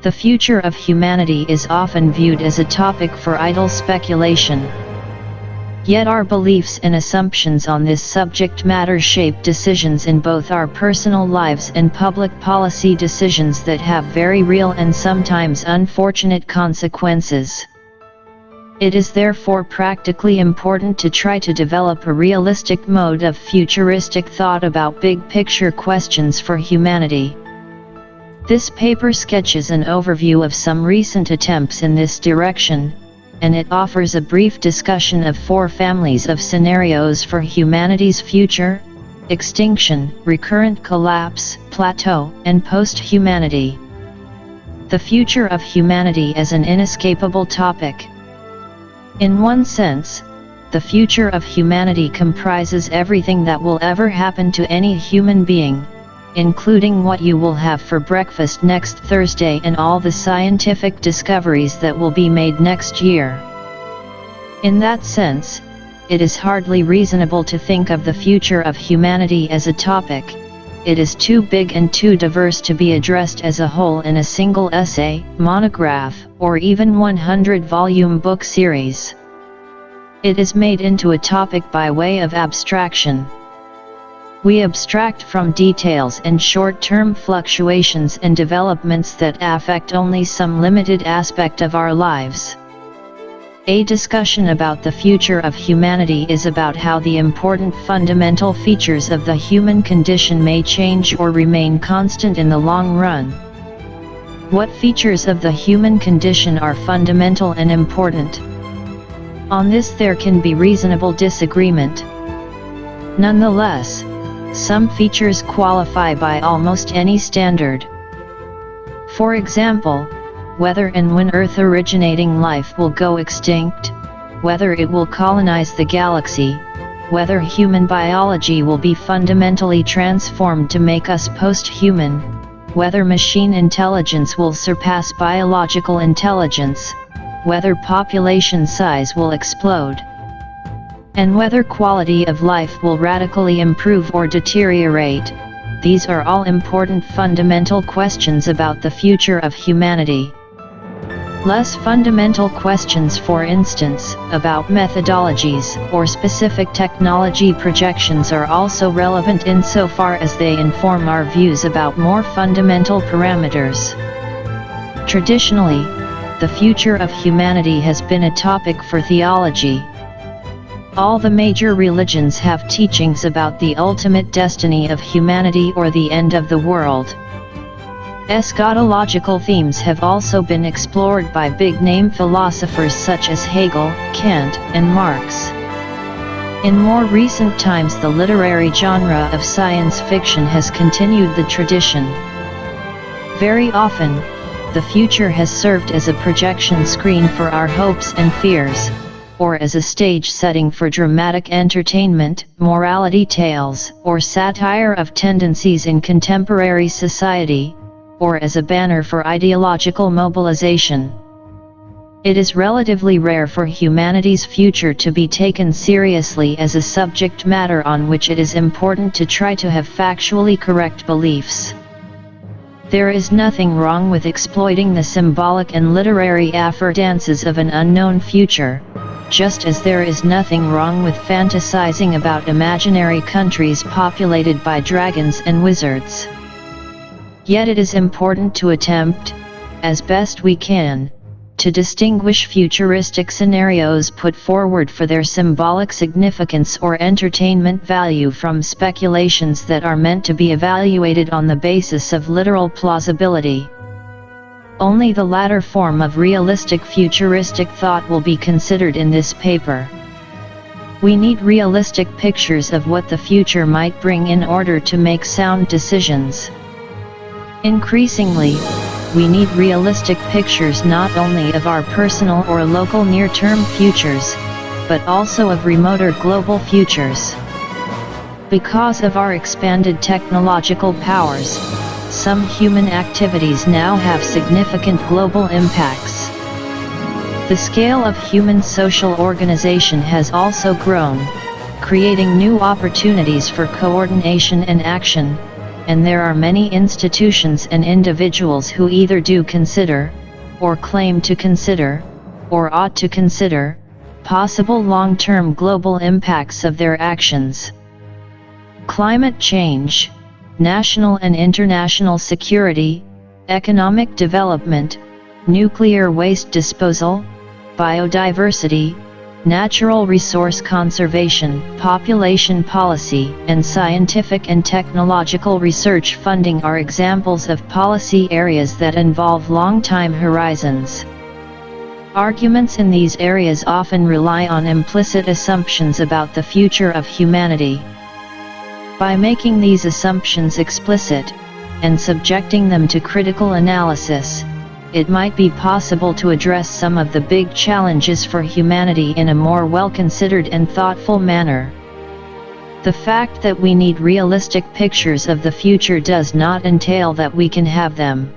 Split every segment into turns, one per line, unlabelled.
The future of humanity is often viewed as a topic for idle speculation. Yet our beliefs and assumptions on this subject matter shape decisions in both our personal lives and public policy decisions that have very real and sometimes unfortunate consequences. It is therefore practically important to try to develop a realistic mode of futuristic thought about big-picture questions for humanity. This paper sketches an overview of some recent attempts in this direction, and it offers a brief discussion of 4 families of scenarios for humanity's future: extinction, recurrent collapse, plateau, and post-humanity. The future of humanity as an inescapable topic. In one sense, the future of humanity comprises everything that will ever happen to any human being, including what you will have for breakfast next Thursday and all the scientific discoveries that will be made next year. In that sense, it is hardly reasonable to think of the future of humanity as a topic. It is too big and too diverse to be addressed as a whole in a single essay, monograph, or even 100-volume book series. It is made into a topic by way of abstraction. We abstract from details and short-term fluctuations and developments that affect only some limited aspect of our lives. A discussion about the future of humanity is about how the important fundamental features of the human condition may change or remain constant in the long run. What features of the human condition are fundamental and important? On this there can be reasonable disagreement. Nonetheless, some features qualify by almost any standard. For example, whether and when Earth-originating life will go extinct, whether it will colonize the galaxy, whether human biology will be fundamentally transformed to make us post-human, whether machine intelligence will surpass biological intelligence, whether population size will explode, and whether quality of life will radically improve or deteriorate. These are all important fundamental questions about the future of humanity. Less fundamental questions, for instance, about methodologies or specific technology projections, are also relevant insofar as they inform our views about more fundamental parameters. Traditionally, the future of humanity has been a topic for theology. All the major religions have teachings about the ultimate destiny of humanity or the end of the world. Eschatological themes have also been explored by big-name philosophers such as Hegel, Kant, and Marx. In more recent times, the literary genre of science fiction has continued the tradition. Very often, the future has served as a projection screen for our hopes and fears, or as a stage setting for dramatic entertainment, morality tales, or satire of tendencies in contemporary society, or as a banner for ideological mobilization. It is relatively rare for humanity's future to be taken seriously as a subject matter on which it is important to try to have factually correct beliefs. There is nothing wrong with exploiting the symbolic and literary affordances of an unknown future, just as there is nothing wrong with fantasizing about imaginary countries populated by dragons and wizards. Yet it is important to attempt, as best we can, to distinguish futuristic scenarios put forward for their symbolic significance or entertainment value from speculations that are meant to be evaluated on the basis of literal plausibility. Only the latter form of realistic futuristic thought will be considered in this paper. We need realistic pictures of what the future might bring in order to make sound decisions. Increasingly, we need realistic pictures not only of our personal or local near-term futures, but also of remoter global futures. Because of our expanded technological powers, some human activities now have significant global impacts. The scale of human social organization has also grown, creating new opportunities for coordination and action, and there are many institutions and individuals who either do consider, or claim to consider, or ought to consider, possible long-term global impacts of their actions. Climate change, national and international security, economic development, nuclear waste disposal, biodiversity, natural resource conservation, population policy, and scientific and technological research funding are examples of policy areas that involve long-time horizons. Arguments in these areas often rely on implicit assumptions about the future of humanity. By making these assumptions explicit, and subjecting them to critical analysis, it might be possible to address some of the big challenges for humanity in a more well-considered and thoughtful manner. The fact that we need realistic pictures of the future does not entail that we can have them.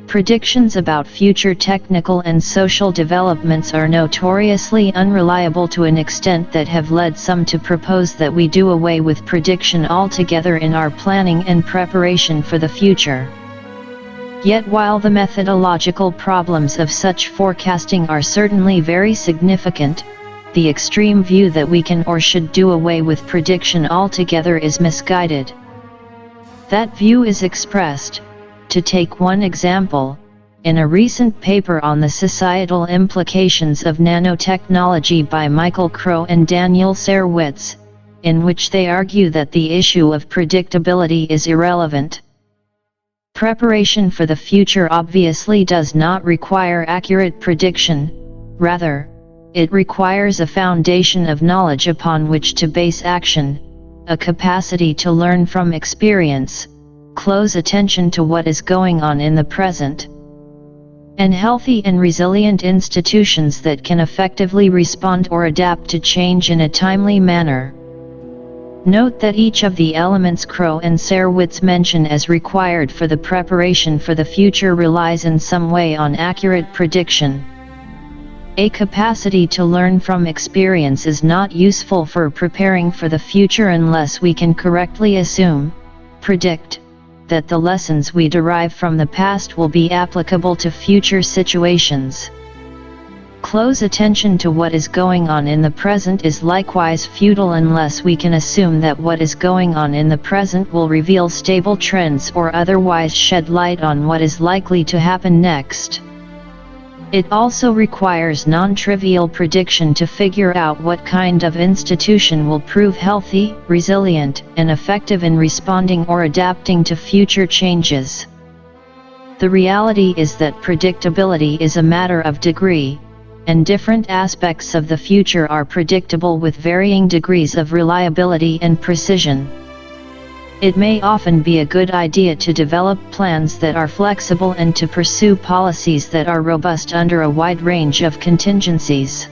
Predictions about future technical and social developments are notoriously unreliable to an extent that have led some to propose that we do away with prediction altogether in our planning and preparation for the future. Yet while the methodological problems of such forecasting are certainly very significant, the extreme view that we can or should do away with prediction altogether is misguided. That view is expressed, to take one example, in a recent paper on the societal implications of nanotechnology by Michael Crow and Daniel Sarewitz, in which they argue that the issue of predictability is irrelevant. Preparation for the future obviously does not require accurate prediction, rather, it requires a foundation of knowledge upon which to base action, a capacity to learn from experience, close attention to what is going on in the present, and healthy and resilient institutions that can effectively respond or adapt to change in a timely manner. Note that each of the elements Crow and Sarewitz mention as required for the preparation for the future relies in some way on accurate prediction. A capacity to learn from experience is not useful for preparing for the future unless we can correctly assume, predict, that the lessons we derive from the past will be applicable to future situations. Close attention to what is going on in the present is likewise futile unless we can assume that what is going on in the present will reveal stable trends or otherwise shed light on what is likely to happen next. It also requires non-trivial prediction to figure out what kind of institution will prove healthy, resilient, and effective in responding or adapting to future changes. The reality is that predictability is a matter of degree, and different aspects of the future are predictable with varying degrees of reliability and precision. It may often be a good idea to develop plans that are flexible and to pursue policies that are robust under a wide range of contingencies.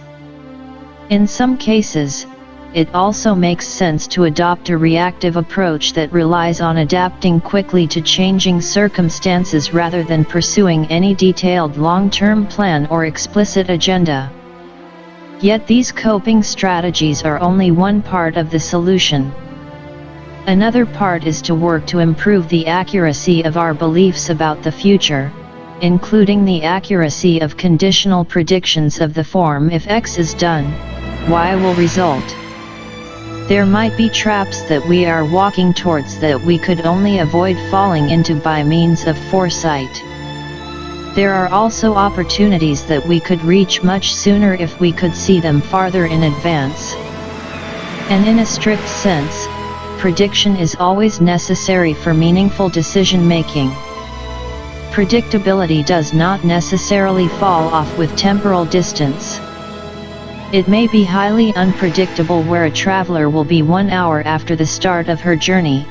In some cases, it also makes sense to adopt a reactive approach that relies on adapting quickly to changing circumstances rather than pursuing any detailed long-term plan or explicit agenda. Yet these coping strategies are only one part of the solution. Another part is to work to improve the accuracy of our beliefs about the future, including the accuracy of conditional predictions of the form if X is done, Y will result. There might be traps that we are walking towards that we could only avoid falling into by means of foresight. There are also opportunities that we could reach much sooner if we could see them farther in advance. And in a strict sense, prediction is always necessary for meaningful decision-making. Predictability does not necessarily fall off with temporal distance. It may be highly unpredictable where a traveler will be 1 hour after the start of her journey,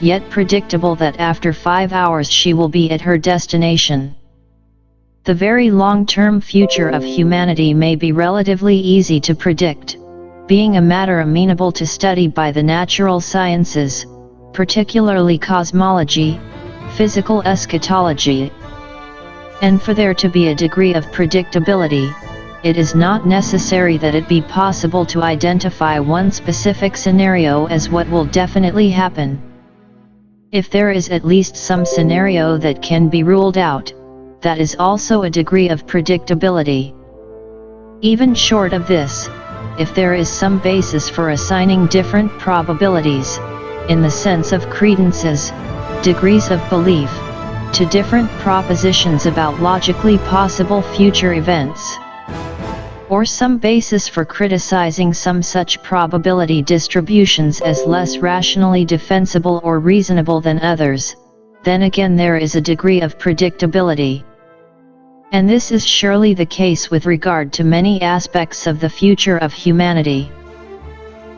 yet predictable that after 5 hours she will be at her destination. The very long-term future of humanity may be relatively easy to predict, being a matter amenable to study by the natural sciences, particularly cosmology, physical eschatology. And for there to be a degree of predictability, it is not necessary that it be possible to identify one specific scenario as what will definitely happen. If there is at least some scenario that can be ruled out, that is also a degree of predictability. Even short of this, if there is some basis for assigning different probabilities, in the sense of credences, degrees of belief, to different propositions about logically possible future events, or some basis for criticizing some such probability distributions as less rationally defensible or reasonable than others, then again there is a degree of predictability. And this is surely the case with regard to many aspects of the future of humanity.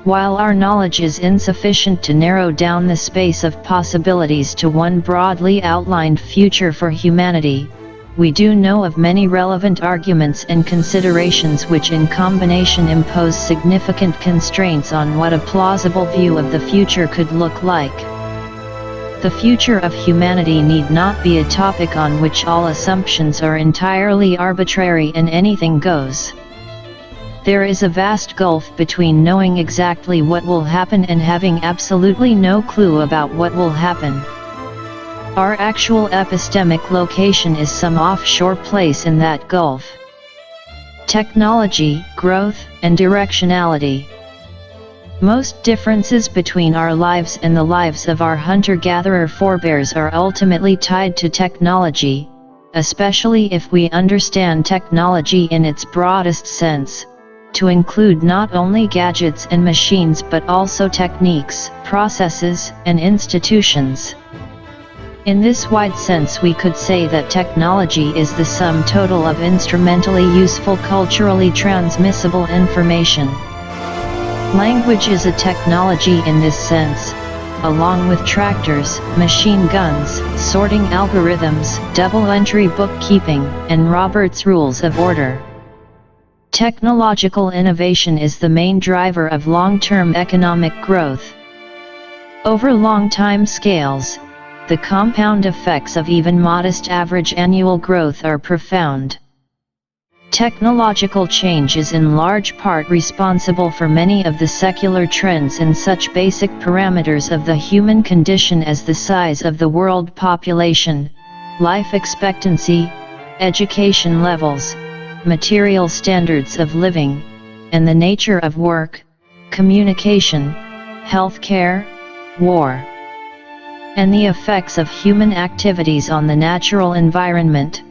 While our knowledge is insufficient to narrow down the space of possibilities to one broadly outlined future for humanity, we do know of many relevant arguments and considerations which in combination impose significant constraints on what a plausible view of the future could look like. The future of humanity need not be a topic on which all assumptions are entirely arbitrary and anything goes. There is a vast gulf between knowing exactly what will happen and having absolutely no clue about what will happen. Our actual epistemic location is some offshore place in that gulf. Technology, growth, and directionality. Most differences between our lives and the lives of our hunter-gatherer forebears are ultimately tied to technology, especially if we understand technology in its broadest sense, to include not only gadgets and machines but also techniques, processes, and institutions. In this wide sense we could say that technology is the sum total of instrumentally useful culturally transmissible information. Language is a technology in this sense, along with tractors, machine guns, sorting algorithms, double-entry bookkeeping, and Robert's rules of order. Technological innovation is the main driver of long-term economic growth. Over long time scales, the compound effects of even modest average annual growth are profound. Technological change is in large part responsible for many of the secular trends in such basic parameters of the human condition as the size of the world population, life expectancy, education levels, material standards of living, and the nature of work, communication, healthcare, war, and the effects of human activities on the natural environment.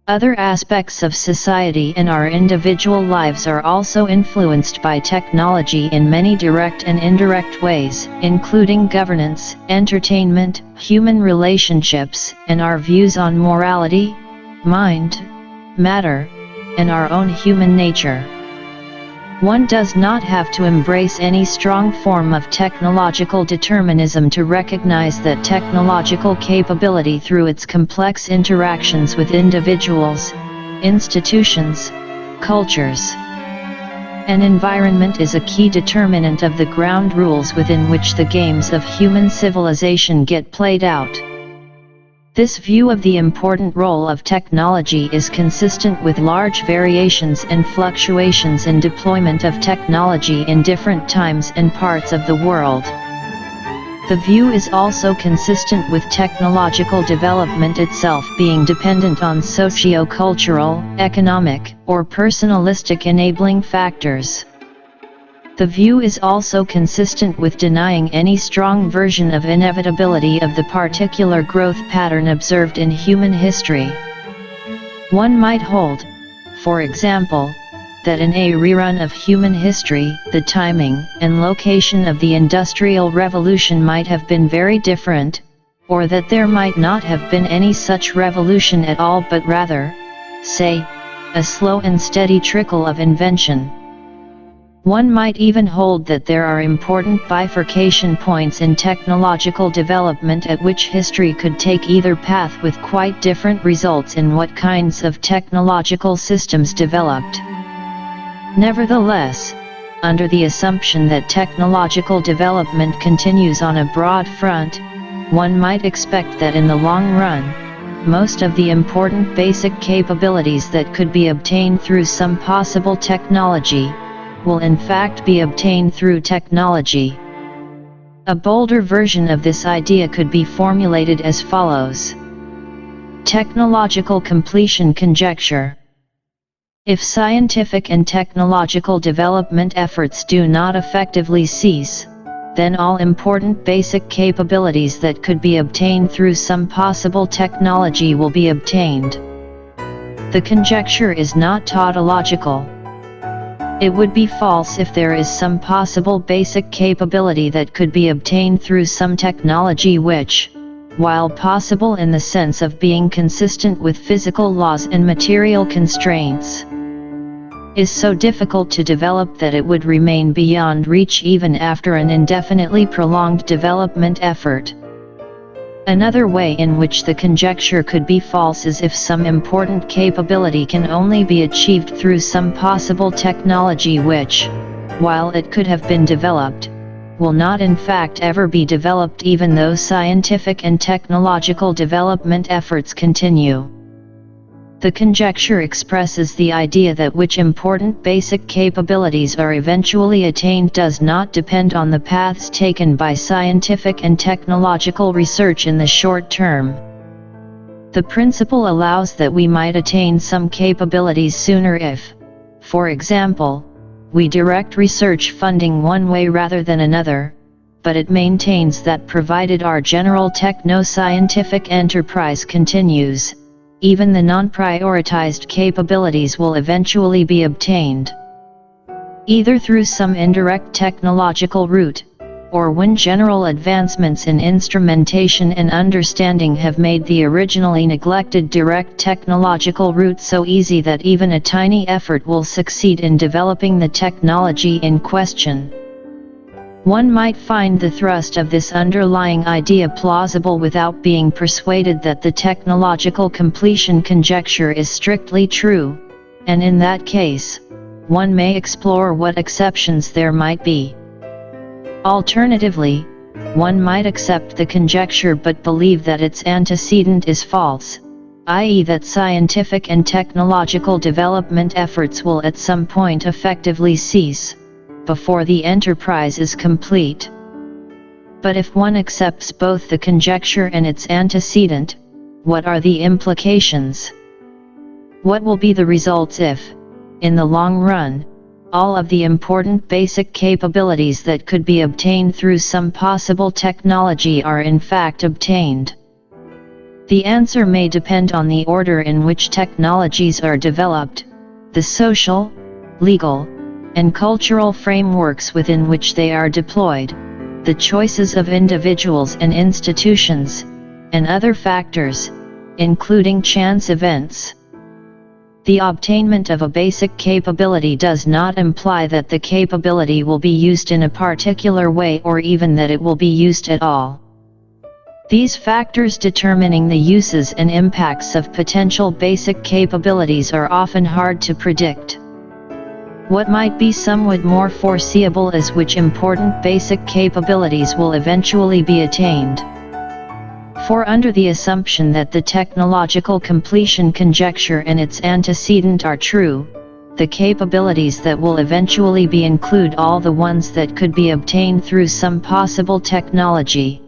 Other aspects of society and our individual lives are also influenced by technology in many direct and indirect ways, including governance, entertainment, human relationships, and our views on morality, mind, matter, and our own human nature. One does not have to embrace any strong form of technological determinism to recognize that technological capability through its complex interactions with individuals, institutions, cultures, and environment is a key determinant of the ground rules within which the games of human civilization get played out. This view of the important role of technology is consistent with large variations and fluctuations in deployment of technology in different times and parts of the world. The view is also consistent with technological development itself being dependent on socio-cultural, economic, or personalistic enabling factors. The view is also consistent with denying any strong version of inevitability of the particular growth pattern observed in human history. One might hold, for example, that in a rerun of human history, the timing and location of the Industrial Revolution might have been very different, or that there might not have been any such revolution at all but rather, say, a slow and steady trickle of invention. One might even hold that there are important bifurcation points in technological development at which history could take either path with quite different results in what kinds of technological systems developed. Nevertheless, under the assumption that technological development continues on a broad front, one might expect that in the long run, most of the important basic capabilities that could be obtained through some possible technology will in fact be obtained through technology. A bolder version of this idea could be formulated as follows. Technological completion conjecture. If scientific and technological development efforts do not effectively cease, then all important basic capabilities that could be obtained through some possible technology will be obtained. The conjecture is not tautological. It would be false if there is some possible basic capability that could be obtained through some technology which, while possible in the sense of being consistent with physical laws and material constraints, is so difficult to develop that it would remain beyond reach even after an indefinitely prolonged development effort. Another way in which the conjecture could be false is if some important capability can only be achieved through some possible technology which, while it could have been developed, will not in fact ever be developed even though scientific and technological development efforts continue. The conjecture expresses the idea that which important basic capabilities are eventually attained does not depend on the paths taken by scientific and technological research in the short term. The principle allows that we might attain some capabilities sooner if, for example, we direct research funding one way rather than another, but it maintains that provided our general techno-scientific enterprise continues, even the non-prioritized capabilities will eventually be obtained. Either through some indirect technological route, or when general advancements in instrumentation and understanding have made the originally neglected direct technological route so easy that even a tiny effort will succeed in developing the technology in question. One might find the thrust of this underlying idea plausible without being persuaded that the technological completion conjecture is strictly true, and in that case, one may explore what exceptions there might be. Alternatively, one might accept the conjecture but believe that its antecedent is false, i.e. that scientific and technological development efforts will at some point effectively cease, before the enterprise is complete. But if one accepts both the conjecture and its antecedent, what are the implications? What will be the results if, in the long run, all of the important basic capabilities that could be obtained through some possible technology are in fact obtained? The answer may depend on the order in which technologies are developed, the social, legal, and cultural frameworks within which they are deployed, the choices of individuals and institutions, and other factors, including chance events. The obtainment of a basic capability does not imply that the capability will be used in a particular way or even that it will be used at all. These factors determining the uses and impacts of potential basic capabilities are often hard to predict. What might be somewhat more foreseeable is which important basic capabilities will eventually be attained. For under the assumption that the technological completion conjecture and its antecedent are true, the capabilities that will eventually be include all the ones that could be obtained through some possible technology.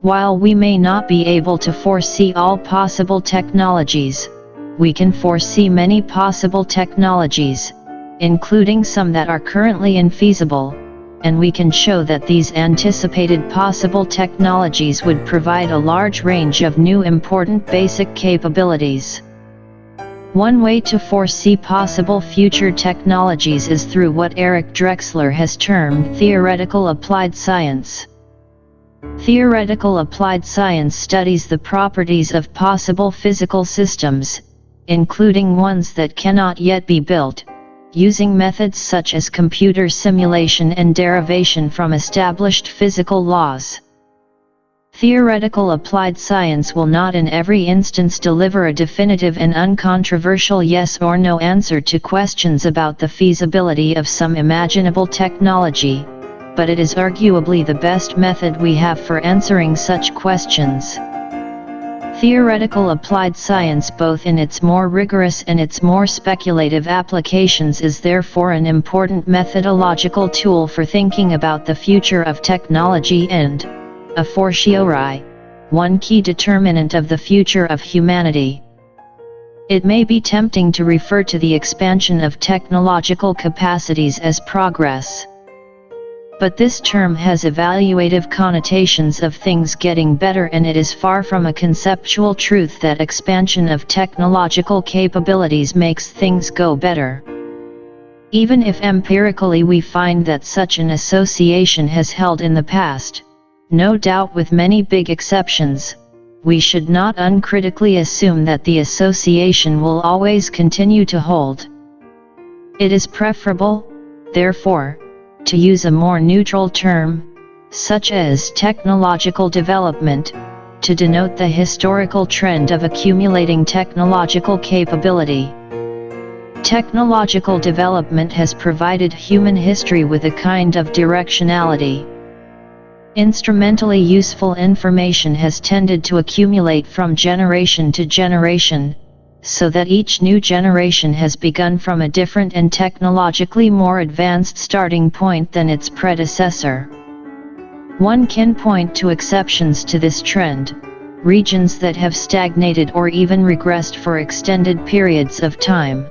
While we may not be able to foresee all possible technologies, we can foresee many possible technologies, including some that are currently infeasible, and we can show that these anticipated possible technologies would provide a large range of new important basic capabilities. One way to foresee possible future technologies is through what Eric Drexler has termed theoretical applied science. Theoretical applied science studies the properties of possible physical systems, including ones that cannot yet be built, using methods such as computer simulation and derivation from established physical laws. Theoretical applied science will not in every instance deliver a definitive and uncontroversial yes or no answer to questions about the feasibility of some imaginable technology, but it is arguably the best method we have for answering such questions. Theoretical applied science, both in its more rigorous and its more speculative applications, is therefore an important methodological tool for thinking about the future of technology and, a fortiori, one key determinant of the future of humanity. It may be tempting to refer to the expansion of technological capacities as progress. But this term has evaluative connotations of things getting better, and it is far from a conceptual truth that expansion of technological capabilities makes things go better. Even if empirically we find that such an association has held in the past, no doubt with many big exceptions, we should not uncritically assume that the association will always continue to hold. It is preferable, therefore, to use a more neutral term, such as technological development, to denote the historical trend of accumulating technological capability. Technological development has provided human history with a kind of directionality. Instrumentally useful information has tended to accumulate from generation to generation, so that each new generation has begun from a different and technologically more advanced starting point than its predecessor. One can point to exceptions to this trend, regions that have stagnated or even regressed for extended periods of time.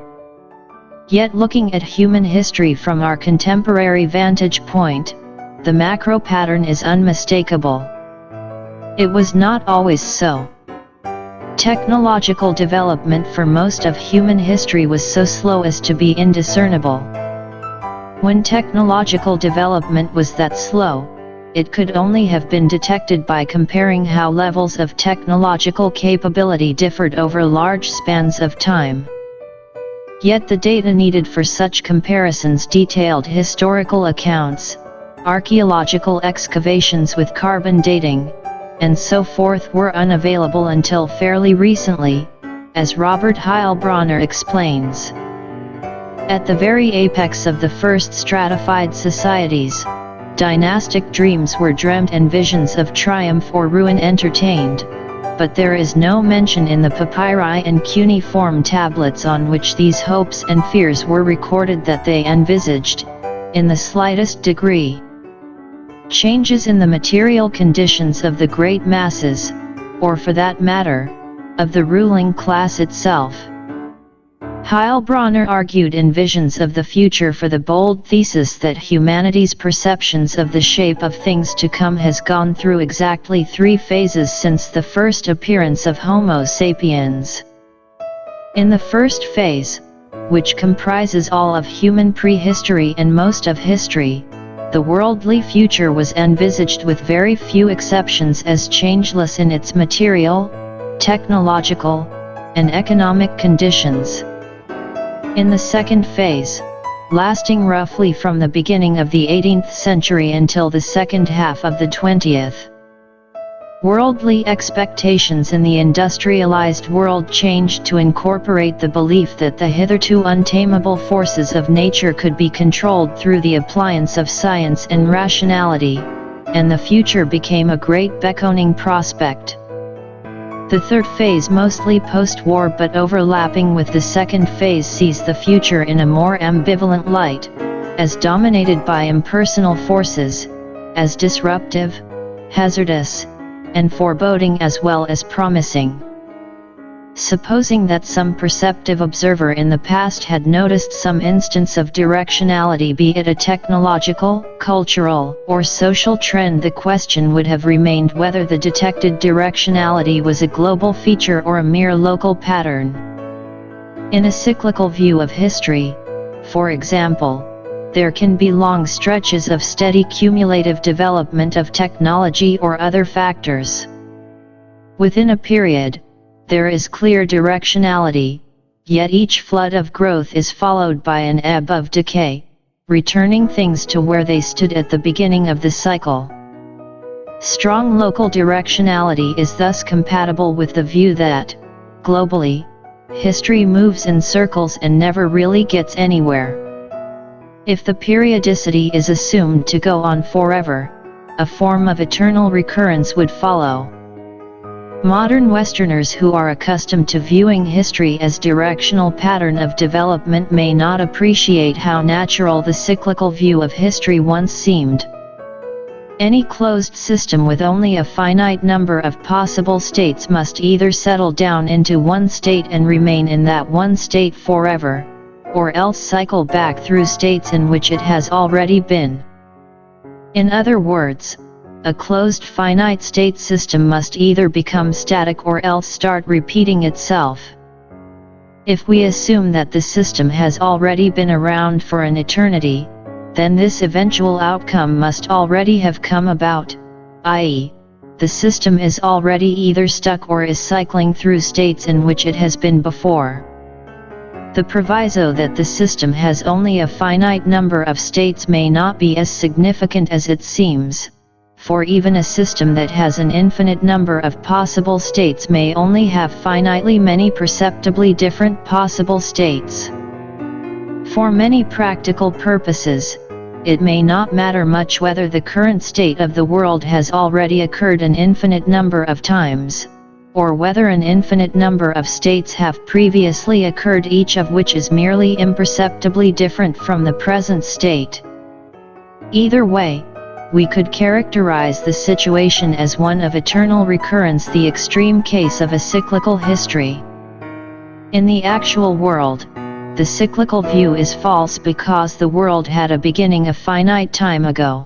Yet looking at human history from our contemporary vantage point, the macro pattern is unmistakable. It was not always so. Technological development for most of human history was so slow as to be indiscernible. When technological development was that slow, it could only have been detected by comparing how levels of technological capability differed over large spans of time. Yet the data needed for such comparisons, detailed historical accounts, archaeological excavations with carbon dating, and so forth, were unavailable until fairly recently, as Robert Heilbronner explains. At the very apex of the first stratified societies, dynastic dreams were dreamt and visions of triumph or ruin entertained, but there is no mention in the papyri and cuneiform tablets on which these hopes and fears were recorded that they envisaged, in the slightest degree, changes in the material conditions of the great masses, or for that matter, of the ruling class itself. Heilbronner argued in Visions of the Future for the bold thesis that humanity's perceptions of the shape of things to come has gone through exactly 3 phases since the first appearance of Homo sapiens. In the first phase, which comprises all of human prehistory and most of history, the worldly future was envisaged with very few exceptions as changeless in its material, technological, and economic conditions. In the second phase, lasting roughly from the beginning of the 18th century until the second half of the 20th, worldly expectations in the industrialized world changed to incorporate the belief that the hitherto untamable forces of nature could be controlled through the appliance of science and rationality, and the future became a great beckoning prospect. The third phase, mostly post-war but overlapping with the second phase, sees the future in a more ambivalent light, as dominated by impersonal forces, as disruptive, hazardous, and foreboding as well as promising. Supposing that some perceptive observer in the past had noticed some instance of directionality, be it a technological, cultural, or social trend, the question would have remained whether the detected directionality was a global feature or a mere local pattern. In a cyclical view of history, for example, there can be long stretches of steady cumulative development of technology or other factors. Within a period, there is clear directionality, yet each flood of growth is followed by an ebb of decay, returning things to where they stood at the beginning of the cycle. Strong local directionality is thus compatible with the view that, globally, history moves in circles and never really gets anywhere. If the periodicity is assumed to go on forever, a form of eternal recurrence would follow. Modern Westerners who are accustomed to viewing history as directional pattern of development may not appreciate how natural the cyclical view of history once seemed. Any closed system with only a finite number of possible states must either settle down into one state and remain in that one state forever, or else cycle back through states in which it has already been. In other words, a closed finite state system must either become static or else start repeating itself. If we assume that the system has already been around for an eternity, then this eventual outcome must already have come about, i.e., the system is already either stuck or is cycling through states in which it has been before. The proviso that the system has only a finite number of states may not be as significant as it seems, for even a system that has an infinite number of possible states may only have finitely many perceptibly different possible states. For many practical purposes, it may not matter much whether the current state of the world has already occurred an infinite number of times, or whether an infinite number of states have previously occurred, each of which is merely imperceptibly different from the present state. Either way, we could characterize the situation as one of eternal recurrence, the extreme case of a cyclical history. In the actual world, the cyclical view is false because the world had a beginning a finite time ago.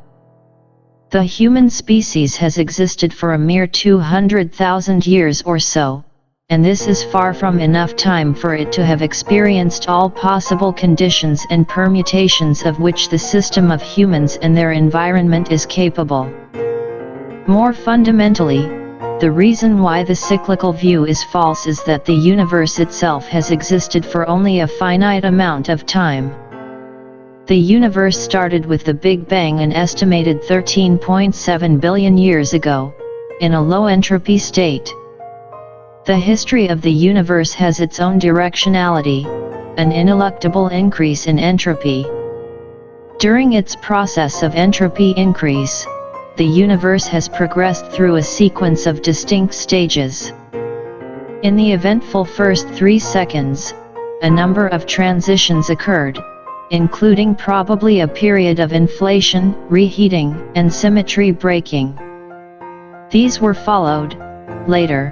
The human species has existed for a mere 200,000 years or so, and this is far from enough time for it to have experienced all possible conditions and permutations of which the system of humans and their environment is capable. More fundamentally, the reason why the cyclical view is false is that the universe itself has existed for only a finite amount of time. The universe started with the Big Bang an estimated 13.7 billion years ago, in a low entropy state. The history of the universe has its own directionality, an ineluctable increase in entropy. During its process of entropy increase, the universe has progressed through a sequence of distinct stages. In the eventful first 3 seconds, a number of transitions occurred, including probably a period of inflation, reheating, and symmetry breaking. These were followed, later,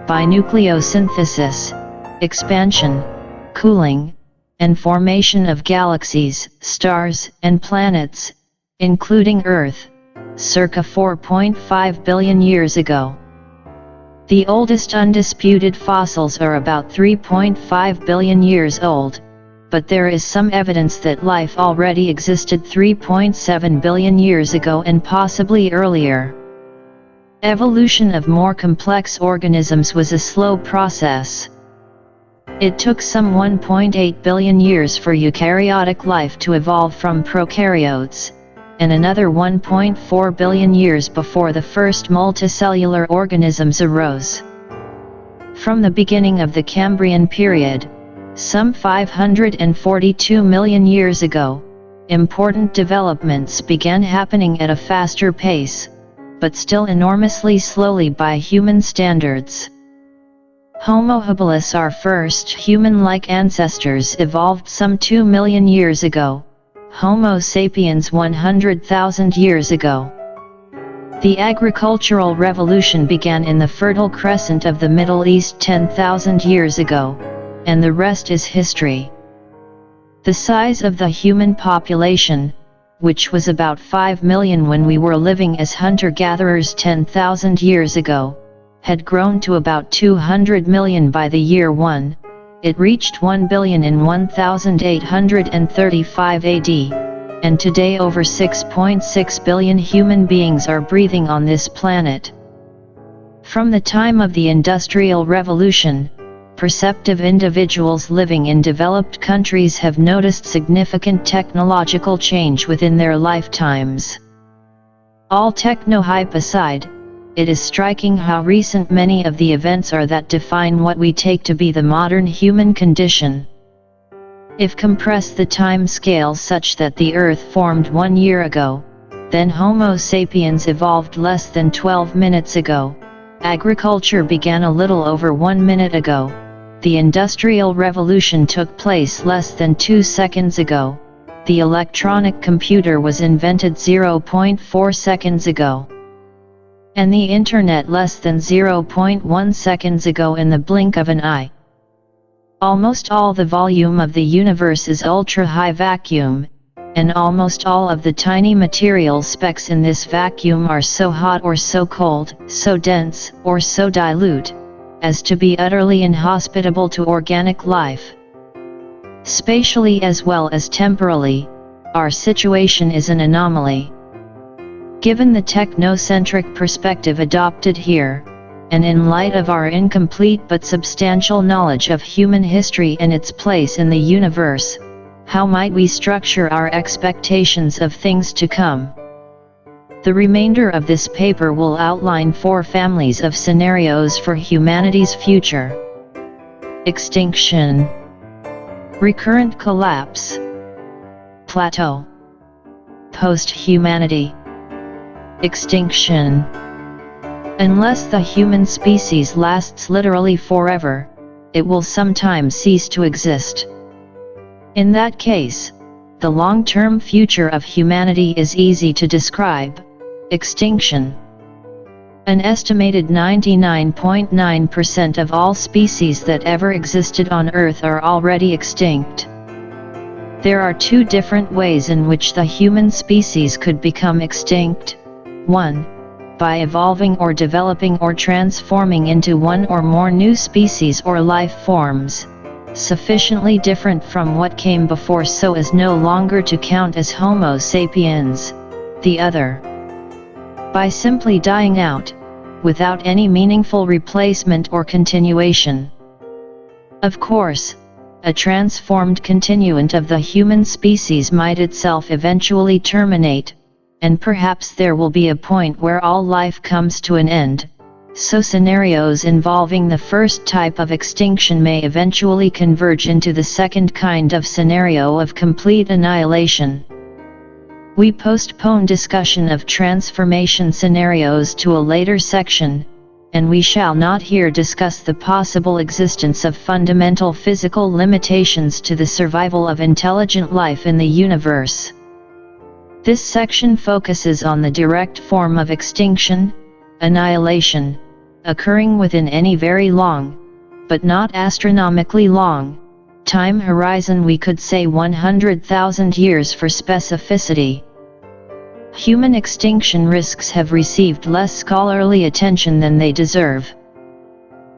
by nucleosynthesis, expansion, cooling, and formation of galaxies, stars, and planets, including Earth, circa 4.5 billion years ago. The oldest undisputed fossils are about 3.5 billion years old, but there is some evidence that life already existed 3.7 billion years ago and possibly earlier. Evolution of more complex organisms was a slow process. It took some 1.8 billion years for eukaryotic life to evolve from prokaryotes, and another 1.4 billion years before the first multicellular organisms arose. From the beginning of the Cambrian period, some 542 million years ago, important developments began happening at a faster pace, but still enormously slowly by human standards. Homo habilis, our first human-like ancestors, evolved some 2 million years ago, Homo sapiens 100,000 years ago. The agricultural revolution began in the Fertile Crescent of the Middle East 10,000 years ago, and the rest is history. The size of the human population, which was about 5 million when we were living as hunter-gatherers 10,000 years ago, had grown to about 200 million by the year 1. It reached 1 billion in 1835 AD, and today over 6.6 billion human beings are breathing on this planet. From the time of the Industrial Revolution, perceptive individuals living in developed countries have noticed significant technological change within their lifetimes. All techno-hype aside, it is striking how recent many of the events are that define what we take to be the modern human condition. If compress the time scale such that the Earth formed 1 year ago, then Homo sapiens evolved less than 12 minutes ago, Agriculture began a little over 1 minute ago. The Industrial Revolution took place less than 2 seconds ago. The electronic computer was invented 0.4 seconds ago. And the Internet less than 0.1 seconds ago in the blink of an eye. Almost all the volume of the universe is ultra-high vacuum, and almost all of the tiny material specks in this vacuum are so hot or so cold, so dense or so dilute, as to be utterly inhospitable to organic life. Spatially as well as temporally, our situation is an anomaly. Given the technocentric perspective adopted here, and in light of our incomplete but substantial knowledge of human history and its place in the universe, how might we structure our expectations of things to come? The remainder of this paper will outline 4 families of scenarios for humanity's future. Extinction, recurrent collapse, plateau, post-humanity. Extinction. Unless the human species lasts literally forever, it will sometime cease to exist. In that case, the long-term future of humanity is easy to describe: extinction. An estimated 99.9% of all species that ever existed on Earth are already extinct. There are 2 different ways in which the human species could become extinct. 1. By evolving or developing or transforming into one or more new species or life forms, sufficiently different from what came before so as no longer to count as Homo sapiens. The other. By simply dying out, without any meaningful replacement or continuation. Of course, a transformed continuant of the human species might itself eventually terminate, and perhaps there will be a point where all life comes to an end, so scenarios involving the first type of extinction may eventually converge into the second kind of scenario of complete annihilation. We postpone discussion of transformation scenarios to a later section, and we shall not here discuss the possible existence of fundamental physical limitations to the survival of intelligent life in the universe. This section focuses on the direct form of extinction, annihilation, occurring within any very long, but not astronomically long, time horizon. We could say 100,000 years for specificity. Human extinction risks have received less scholarly attention than they deserve.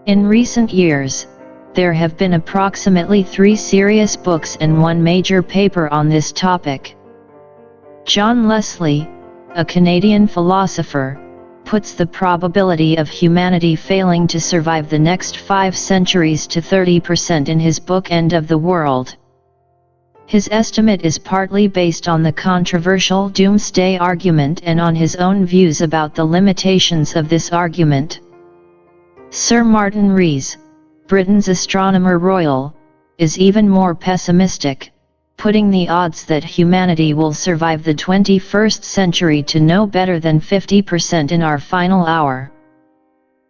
In recent years, there have been approximately 3 serious books and 1 major paper on this topic. John Leslie, a Canadian philosopher, puts the probability of humanity failing to survive the next 5 centuries to 30% in his book End of the World. His estimate is partly based on the controversial doomsday argument and on his own views about the limitations of this argument. Sir Martin Rees, Britain's Astronomer Royal, is even more pessimistic, putting the odds that humanity will survive the 21st century to no better than 50% in our final hour.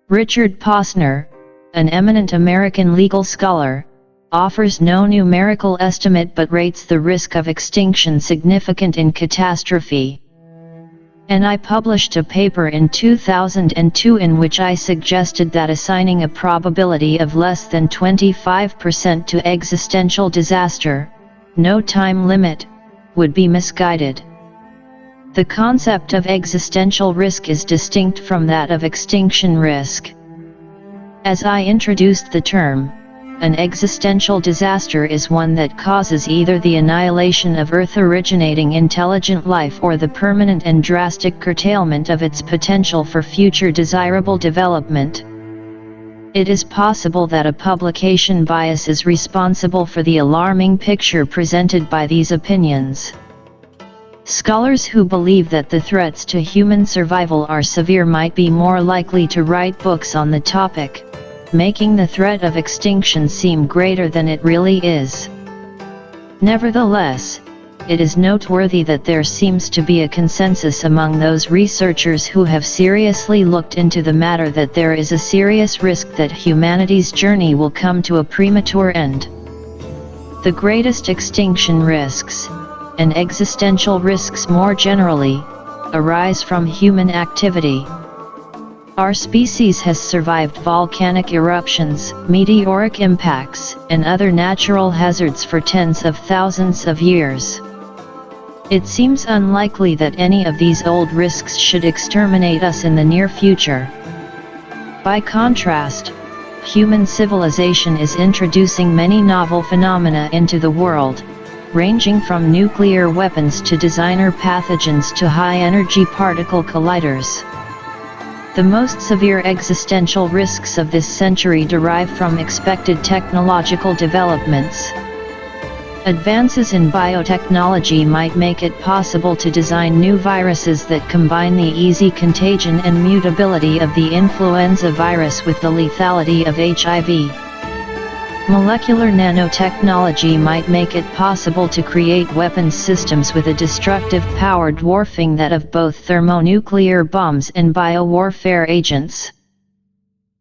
Richard Posner, an eminent American legal scholar, offers no numerical estimate but rates the risk of extinction significant in catastrophe. And I published a paper in 2002 in which I suggested that assigning a probability of less than 25% to existential disaster, no time limit, would be misguided. The concept of existential risk is distinct from that of extinction risk. As I introduced the term, an existential disaster is one that causes either the annihilation of Earth-originating intelligent life or the permanent and drastic curtailment of its potential for future desirable development. It is possible that a publication bias is responsible for the alarming picture presented by these opinions. Scholars who believe that the threats to human survival are severe might be more likely to write books on the topic, making the threat of extinction seem greater than it really is. Nevertheless, it is noteworthy that there seems to be a consensus among those researchers who have seriously looked into the matter that there is a serious risk that humanity's journey will come to a premature end. The greatest extinction risks, and existential risks more generally, arise from human activity. Our species has survived volcanic eruptions, meteoric impacts, and other natural hazards for tens of thousands of years. It seems unlikely that any of these old risks should exterminate us in the near future. By contrast, human civilization is introducing many novel phenomena into the world, ranging from nuclear weapons to designer pathogens to high-energy particle colliders. The most severe existential risks of this century derive from expected technological developments. Advances in biotechnology might make it possible to design new viruses that combine the easy contagion and mutability of the influenza virus with the lethality of HIV. Molecular nanotechnology might make it possible to create weapons systems with a destructive power dwarfing that of both thermonuclear bombs and biowarfare agents.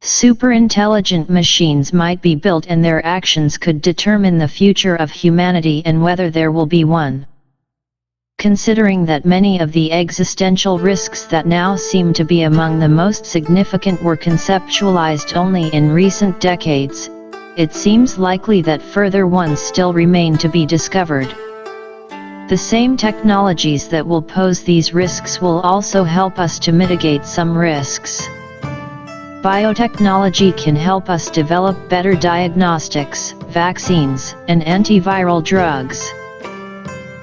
Super-intelligent machines might be built and their actions could determine the future of humanity and whether there will be one. Considering that many of the existential risks that now seem to be among the most significant were conceptualized only in recent decades, it seems likely that further ones still remain to be discovered. The same technologies that will pose these risks will also help us to mitigate some risks. Biotechnology can help us develop better diagnostics, vaccines, and antiviral drugs.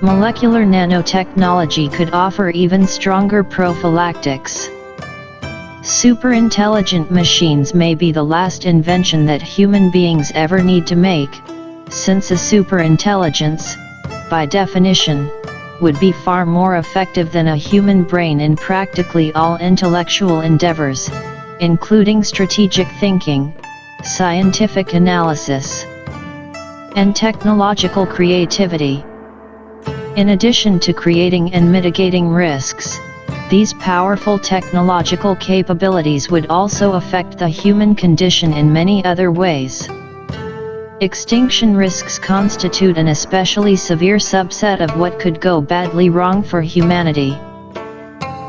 Molecular nanotechnology could offer even stronger prophylactics. Super-intelligent machines may be the last invention that human beings ever need to make, since a superintelligence, by definition, would be far more effective than a human brain in practically all intellectual endeavors, including strategic thinking, scientific analysis, and technological creativity. In addition to creating and mitigating risks, these powerful technological capabilities would also affect the human condition in many other ways. Extinction risks constitute an especially severe subset of what could go badly wrong for humanity.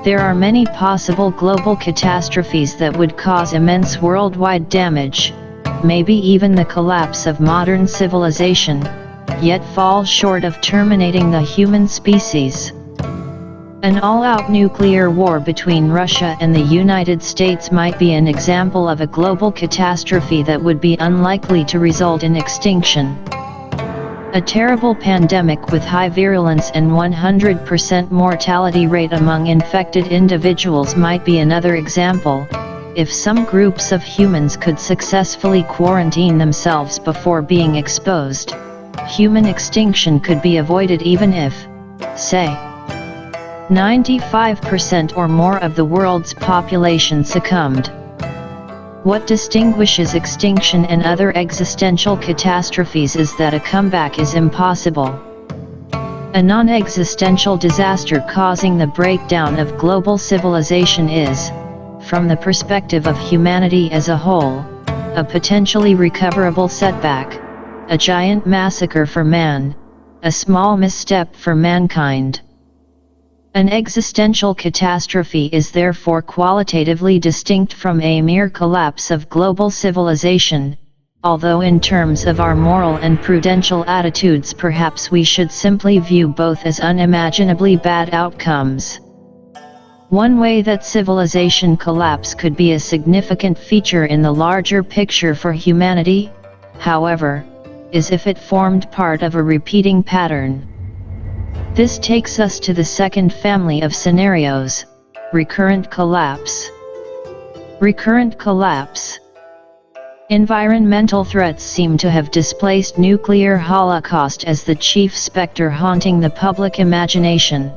There are many possible global catastrophes that would cause immense worldwide damage, maybe even the collapse of modern civilization, yet fall short of terminating the human species. An all-out nuclear war between Russia and the United States might be an example of a global catastrophe that would be unlikely to result in extinction. A terrible pandemic with high virulence and 100% mortality rate among infected individuals might be another example. If some groups of humans could successfully quarantine themselves before being exposed, human extinction could be avoided even if, say, 95% or more of the world's population succumbed. What distinguishes extinction and other existential catastrophes is that a comeback is impossible. A non-existential disaster causing the breakdown of global civilization is, from the perspective of humanity as a whole, a potentially recoverable setback, a giant massacre for man, a small misstep for mankind. An existential catastrophe is therefore qualitatively distinct from a mere collapse of global civilization, although in terms of our moral and prudential attitudes perhaps we should simply view both as unimaginably bad outcomes. One way that civilization collapse could be a significant feature in the larger picture for humanity, however, is if it formed part of a repeating pattern. This takes us to the second family of scenarios, recurrent collapse. Recurrent collapse. Environmental threats seem to have displaced nuclear holocaust as the chief specter haunting the public imagination.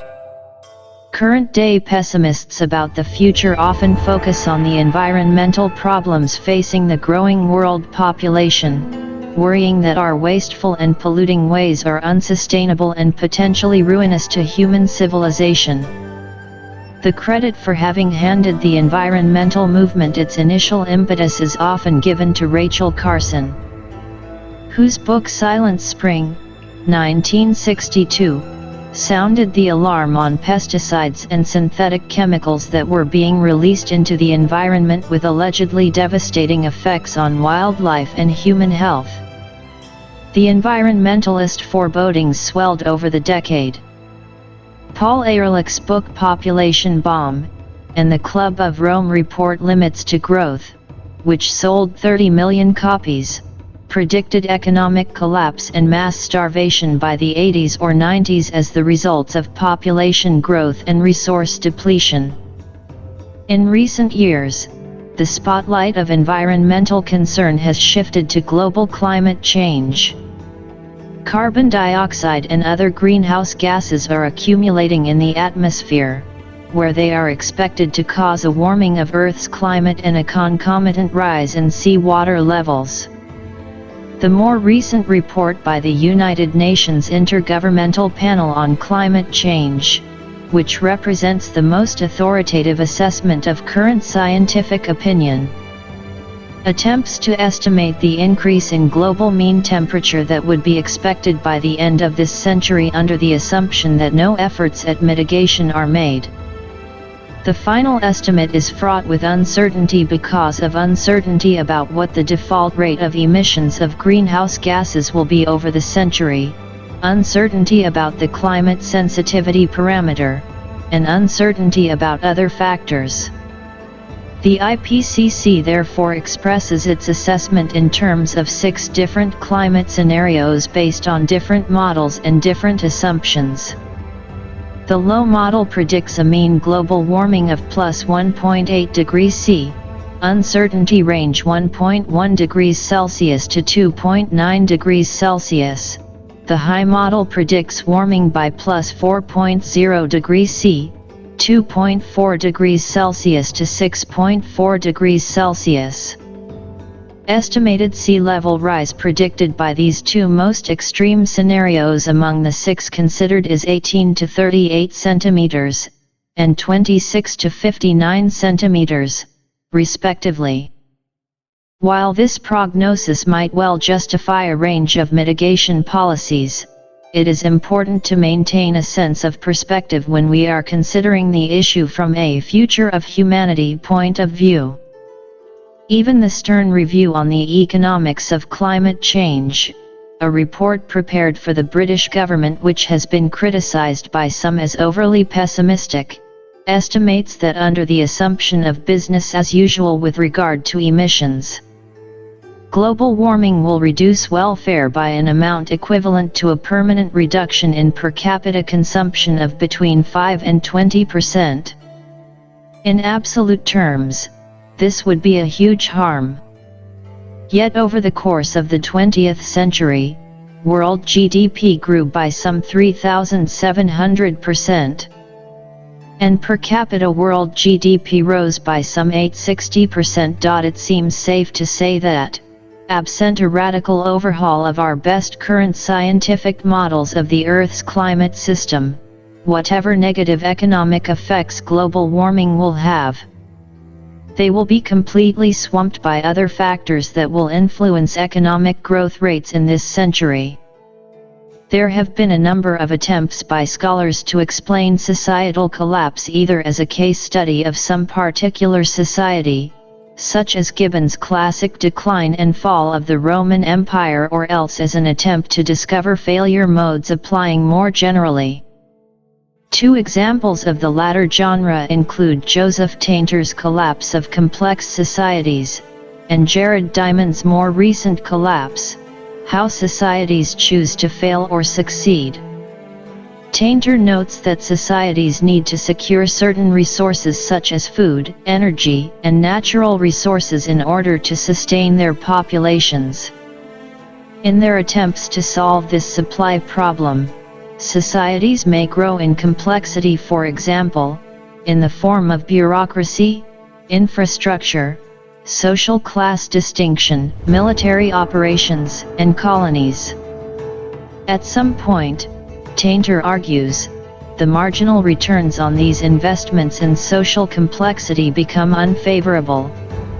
Current-day pessimists about the future often focus on the environmental problems facing the growing world population, worrying that our wasteful and polluting ways are unsustainable and potentially ruinous to human civilization. The credit for having handed the environmental movement its initial impetus is often given to Rachel Carson, whose book Silent Spring, 1962, sounded the alarm on pesticides and synthetic chemicals that were being released into the environment with allegedly devastating effects on wildlife and human health. The environmentalist forebodings swelled over the decade. Paul Ehrlich's book Population Bomb, and the Club of Rome report Limits to Growth, which sold 30 million copies, predicted economic collapse and mass starvation by the 80s or 90s as the results of population growth and resource depletion. In recent years, the spotlight of environmental concern has shifted to global climate change. Carbon dioxide and other greenhouse gases are accumulating in the atmosphere, where they are expected to cause a warming of Earth's climate and a concomitant rise in seawater levels. The more recent report by the United Nations Intergovernmental Panel on Climate Change, which represents the most authoritative assessment of current scientific opinion, attempts to estimate the increase in global mean temperature that would be expected by the end of this century under the assumption that no efforts at mitigation are made. The final estimate is fraught with uncertainty because of uncertainty about what the default rate of emissions of greenhouse gases will be over the century, uncertainty about the climate sensitivity parameter, and uncertainty about other factors. The IPCC therefore expresses its assessment in terms of 6 different climate scenarios based on different models and different assumptions. The low model predicts a mean global warming of plus 1.8 degrees C, uncertainty range 1.1 degrees Celsius to 2.9 degrees Celsius. The high model predicts warming by plus 4.0 degrees C, 2.4 degrees Celsius to 6.4 degrees Celsius. Estimated sea level rise predicted by these 2 most extreme scenarios among the 6 considered is 18 to 38 centimeters, and 26 to 59 centimeters, respectively. While this prognosis might well justify a range of mitigation policies, it is important to maintain a sense of perspective when we are considering the issue from a future of humanity point of view. Even the Stern Review on the Economics of Climate Change, a report prepared for the British government which has been criticised by some as overly pessimistic, estimates that under the assumption of business as usual with regard to emissions, global warming will reduce welfare by an amount equivalent to a permanent reduction in per capita consumption of between 5 and 20%. In absolute terms, this would be a huge harm. Yet over the course of the 20th century, world GDP grew by some 3,700%. And per capita world GDP rose by some 860%. It seems safe to say that, absent a radical overhaul of our best current scientific models of the Earth's climate system, whatever negative economic effects global warming will have, they will be completely swamped by other factors that will influence economic growth rates in this century. There have been a number of attempts by scholars to explain societal collapse either as a case study of some particular society, such as Gibbon's classic Decline and Fall of the Roman Empire, or else as an attempt to discover failure modes applying more generally. 2 examples of the latter genre include Joseph Tainter's Collapse of Complex Societies, and Jared Diamond's more recent Collapse: How Societies Choose to Fail or Succeed. Tainter notes that societies need to secure certain resources such as food, energy, and natural resources in order to sustain their populations. In their attempts to solve this supply problem, societies may grow in complexity, for example, in the form of bureaucracy, infrastructure, social class distinction, military operations, and colonies. At some point, Tainter argues, the marginal returns on these investments in social complexity become unfavorable,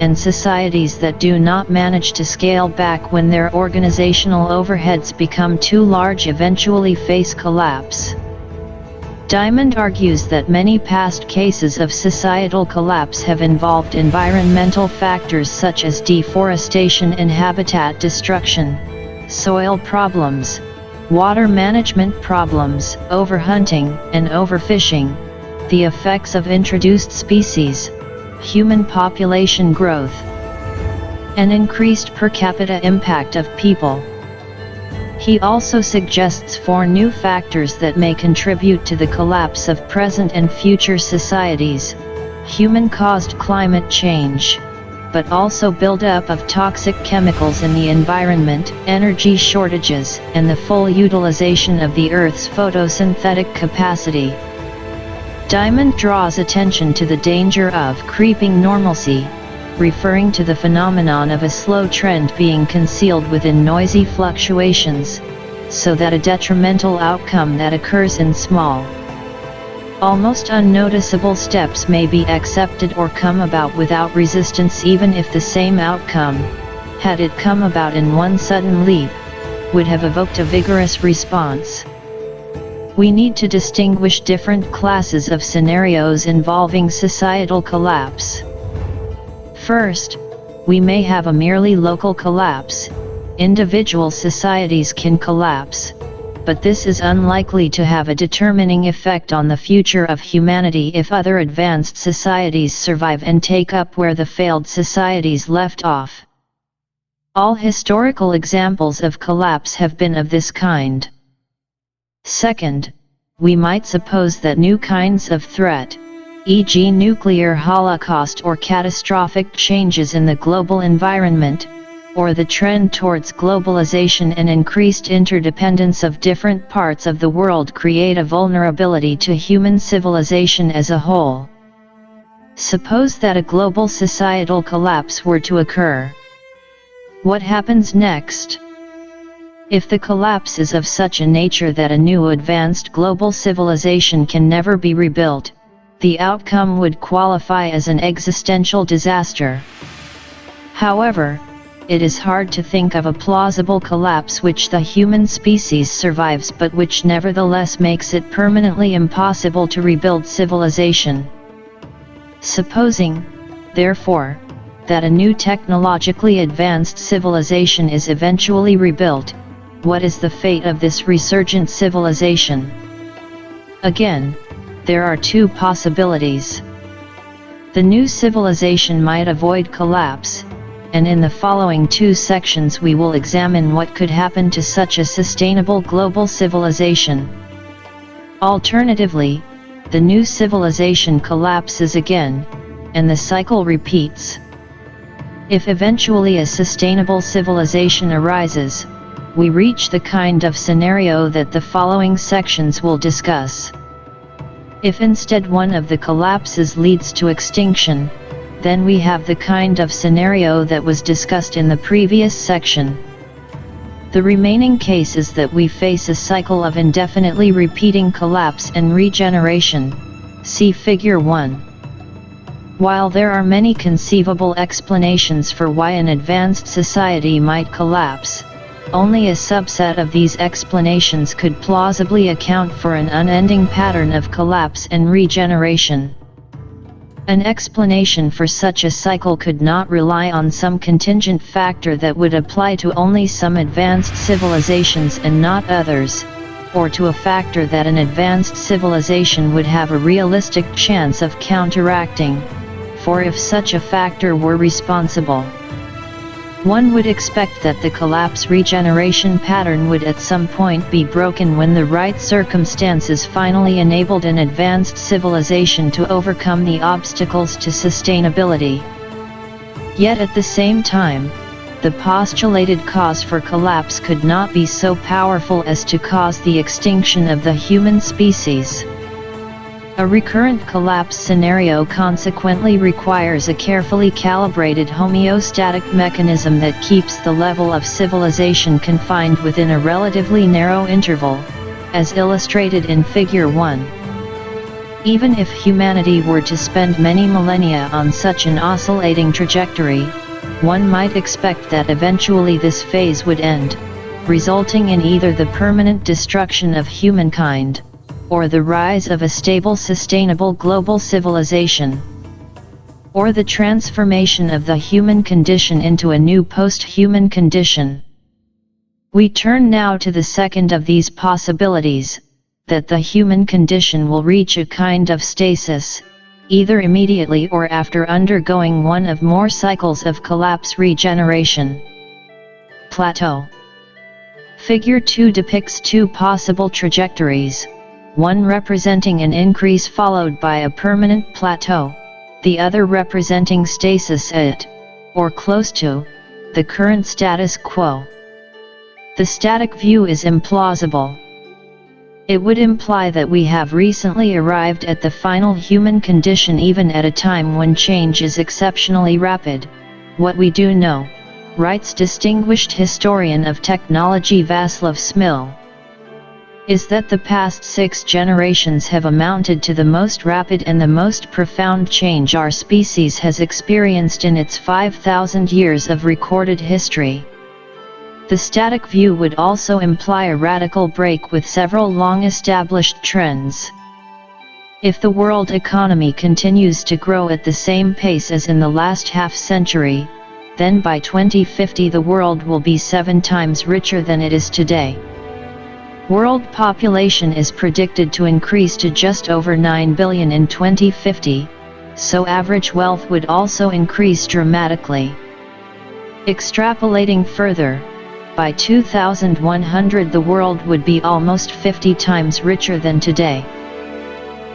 and societies that do not manage to scale back when their organizational overheads become too large eventually face collapse. Diamond argues that many past cases of societal collapse have involved environmental factors such as deforestation and habitat destruction, soil problems, water management problems, overhunting and overfishing, the effects of introduced species, human population growth, and increased per capita impact of people. He also suggests 4 new factors that may contribute to the collapse of present and future societies: human-caused climate change, but also buildup of toxic chemicals in the environment, energy shortages, and the full utilization of the Earth's photosynthetic capacity. Diamond draws attention to the danger of creeping normalcy, referring to the phenomenon of a slow trend being concealed within noisy fluctuations, so that a detrimental outcome that occurs in small, almost unnoticeable steps may be accepted or come about without resistance, even if the same outcome, had it come about in one sudden leap, would have evoked a vigorous response. We need to distinguish different classes of scenarios involving societal collapse. First, we may have a merely local collapse. Individual societies can collapse, but this is unlikely to have a determining effect on the future of humanity if other advanced societies survive and take up where the failed societies left off. All historical examples of collapse have been of this kind. Second, we might suppose that new kinds of threat, e.g. nuclear holocaust or catastrophic changes in the global environment, or the trend towards globalization and increased interdependence of different parts of the world, create a vulnerability to human civilization as a whole. Suppose that a global societal collapse were to occur. What happens next? If the collapse is of such a nature that a new advanced global civilization can never be rebuilt, the outcome would qualify as an existential disaster. However, it is hard to think of a plausible collapse which the human species survives but which nevertheless makes it permanently impossible to rebuild civilization. Supposing, therefore, that a new technologically advanced civilization is eventually rebuilt, what is the fate of this resurgent civilization? Again, there are 2 possibilities. The new civilization might avoid collapse, and in the following 2 sections we will examine what could happen to such a sustainable global civilization. Alternatively, the new civilization collapses again, and the cycle repeats. If eventually a sustainable civilization arises, we reach the kind of scenario that the following sections will discuss. If instead one of the collapses leads to extinction, then we have the kind of scenario that was discussed in the previous section. The remaining case is that we face a cycle of indefinitely repeating collapse and regeneration. See Figure 1. While there are many conceivable explanations for why an advanced society might collapse, only a subset of these explanations could plausibly account for an unending pattern of collapse and regeneration. An explanation for such a cycle could not rely on some contingent factor that would apply to only some advanced civilizations and not others, or to a factor that an advanced civilization would have a realistic chance of counteracting, for if such a factor were responsible, one would expect that the collapse-regeneration pattern would at some point be broken when the right circumstances finally enabled an advanced civilization to overcome the obstacles to sustainability. Yet at the same time, the postulated cause for collapse could not be so powerful as to cause the extinction of the human species. A recurrent collapse scenario consequently requires a carefully calibrated homeostatic mechanism that keeps the level of civilization confined within a relatively narrow interval, as illustrated in Figure 1. Even if humanity were to spend many millennia on such an oscillating trajectory, one might expect that eventually this phase would end, resulting in either the permanent destruction of humankind, or the rise of a stable, sustainable global civilization, or the transformation of the human condition into a new post-human condition. We turn now to the second of these possibilities, that the human condition will reach a kind of stasis, either immediately or after undergoing one of more cycles of collapse regeneration. Plateau. Figure 2 depicts two possible trajectories, one representing an increase followed by a permanent plateau, the other representing stasis at, or close to, the current status quo. The static view is implausible. It would imply that we have recently arrived at the final human condition even at a time when change is exceptionally rapid. What we do know, writes distinguished historian of technology Václav Smil, is that the past 6 generations have amounted to the most rapid and the most profound change our species has experienced in its 5,000 years of recorded history. The static view would also imply a radical break with several long-established trends. If the world economy continues to grow at the same pace as in the last half-century, then by 2050 the world will be 7 times richer than it is today. World population is predicted to increase to just over 9 billion in 2050, so average wealth would also increase dramatically. Extrapolating further, by 2100 the world would be almost 50 times richer than today.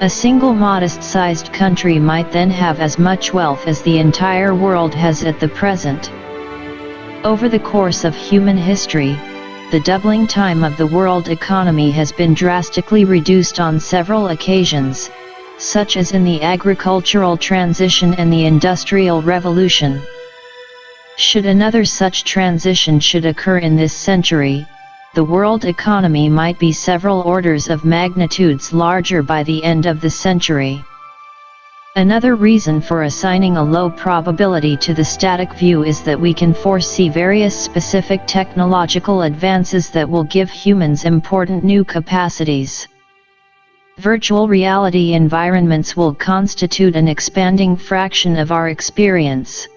A single modest-sized country might then have as much wealth as the entire world has at the present. Over the course of human history, the doubling time of the world economy has been drastically reduced on several occasions, such as in the agricultural transition and the Industrial Revolution. Should another such transition occur in this century, the world economy might be several orders of magnitudes larger by the end of the century. Another reason for assigning a low probability to the static view is that we can foresee various specific technological advances that will give humans important new capacities. Virtual reality environments will constitute an expanding fraction of our experience.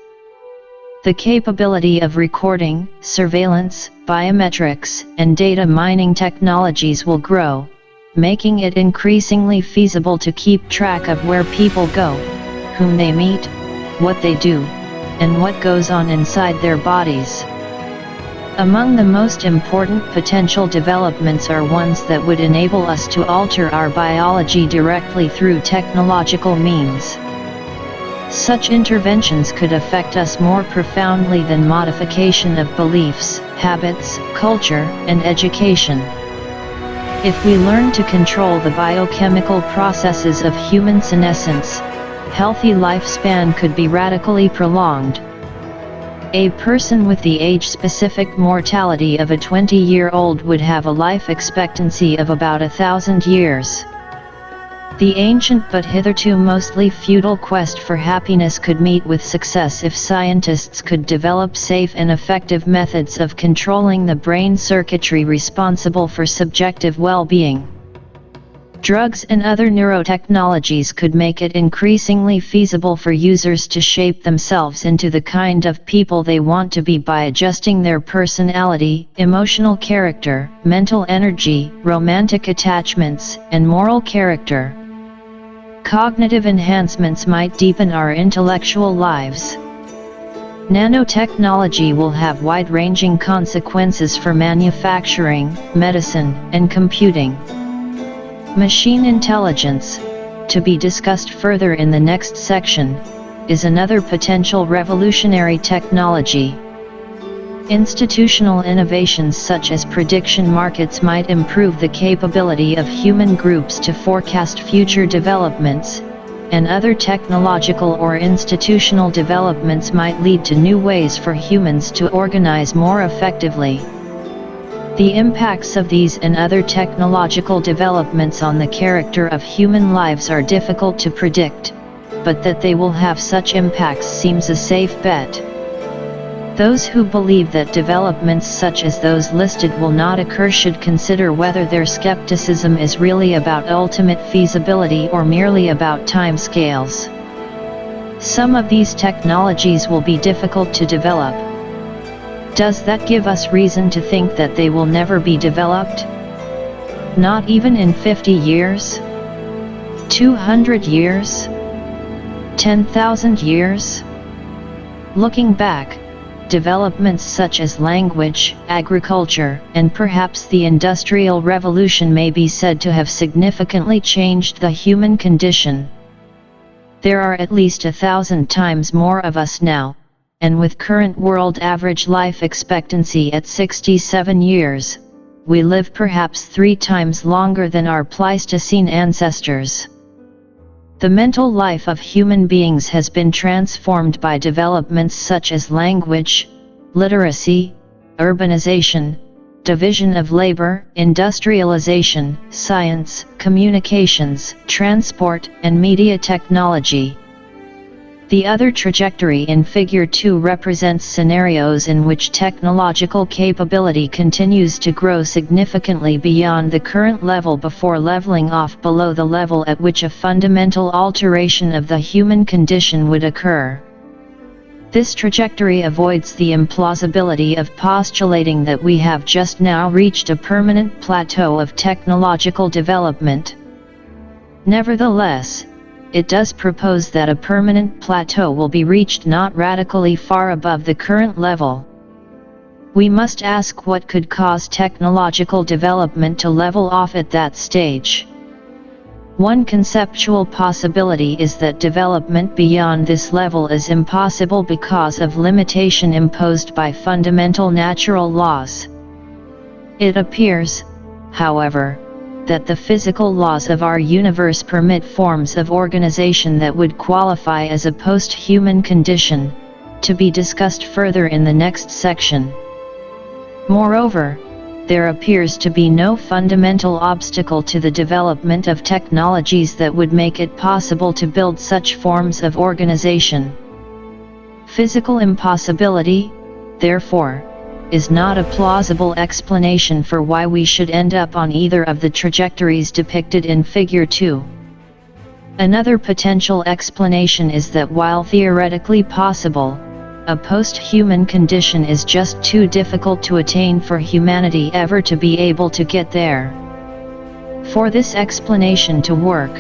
The capability of recording, surveillance, biometrics, and data mining technologies will grow, making it increasingly feasible to keep track of where people go, whom they meet, what they do, and what goes on inside their bodies. Among the most important potential developments are ones that would enable us to alter our biology directly through technological means. Such interventions could affect us more profoundly than modification of beliefs, habits, culture, and education. If we learn to control the biochemical processes of human senescence, healthy lifespan could be radically prolonged. A person with the age-specific mortality of a 20-year-old would have a life expectancy of about 1,000 years. The ancient but hitherto mostly futile quest for happiness could meet with success if scientists could develop safe and effective methods of controlling the brain circuitry responsible for subjective well-being. Drugs and other neurotechnologies could make it increasingly feasible for users to shape themselves into the kind of people they want to be by adjusting their personality, emotional character, mental energy, romantic attachments, and moral character. Cognitive enhancements might deepen our intellectual lives. Nanotechnology will have wide-ranging consequences for manufacturing, medicine, and computing. Machine intelligence, to be discussed further in the next section, is another potential revolutionary technology. Institutional innovations such as prediction markets might improve the capability of human groups to forecast future developments, and other technological or institutional developments might lead to new ways for humans to organize more effectively. The impacts of these and other technological developments on the character of human lives are difficult to predict, but that they will have such impacts seems a safe bet. Those who believe that developments such as those listed will not occur should consider whether their skepticism is really about ultimate feasibility or merely about timescales. Some of these technologies will be difficult to develop. Does that give us reason to think that they will never be developed? Not even in 50 years? 200 years? 10,000 years? Looking back, developments such as language, agriculture, and perhaps the Industrial Revolution may be said to have significantly changed the human condition. There are at least 1,000 times more of us now, and with current world average life expectancy at 67 years, we live perhaps 3 times longer than our Pleistocene ancestors. The mental life of human beings has been transformed by developments such as language, literacy, urbanization, division of labor, industrialization, science, communications, transport, and media technology. The other trajectory in Figure 2 represents scenarios in which technological capability continues to grow significantly beyond the current level before leveling off below the level at which a fundamental alteration of the human condition would occur. This trajectory avoids the implausibility of postulating that we have just now reached a permanent plateau of technological development. Nevertheless, it does propose that a permanent plateau will be reached not radically far above the current level. We must ask what could cause technological development to level off at that stage. One conceptual possibility is that development beyond this level is impossible because of limitation imposed by fundamental natural laws. It appears, however, that the physical laws of our universe permit forms of organization that would qualify as a post-human condition, to be discussed further in the next section. Moreover, there appears to be no fundamental obstacle to the development of technologies that would make it possible to build such forms of organization. Physical impossibility, therefore, is not a plausible explanation for why we should end up on either of the trajectories depicted in Figure 2. Another potential explanation is that while theoretically possible, a post-human condition is just too difficult to attain for humanity ever to be able to get there. For this explanation to work,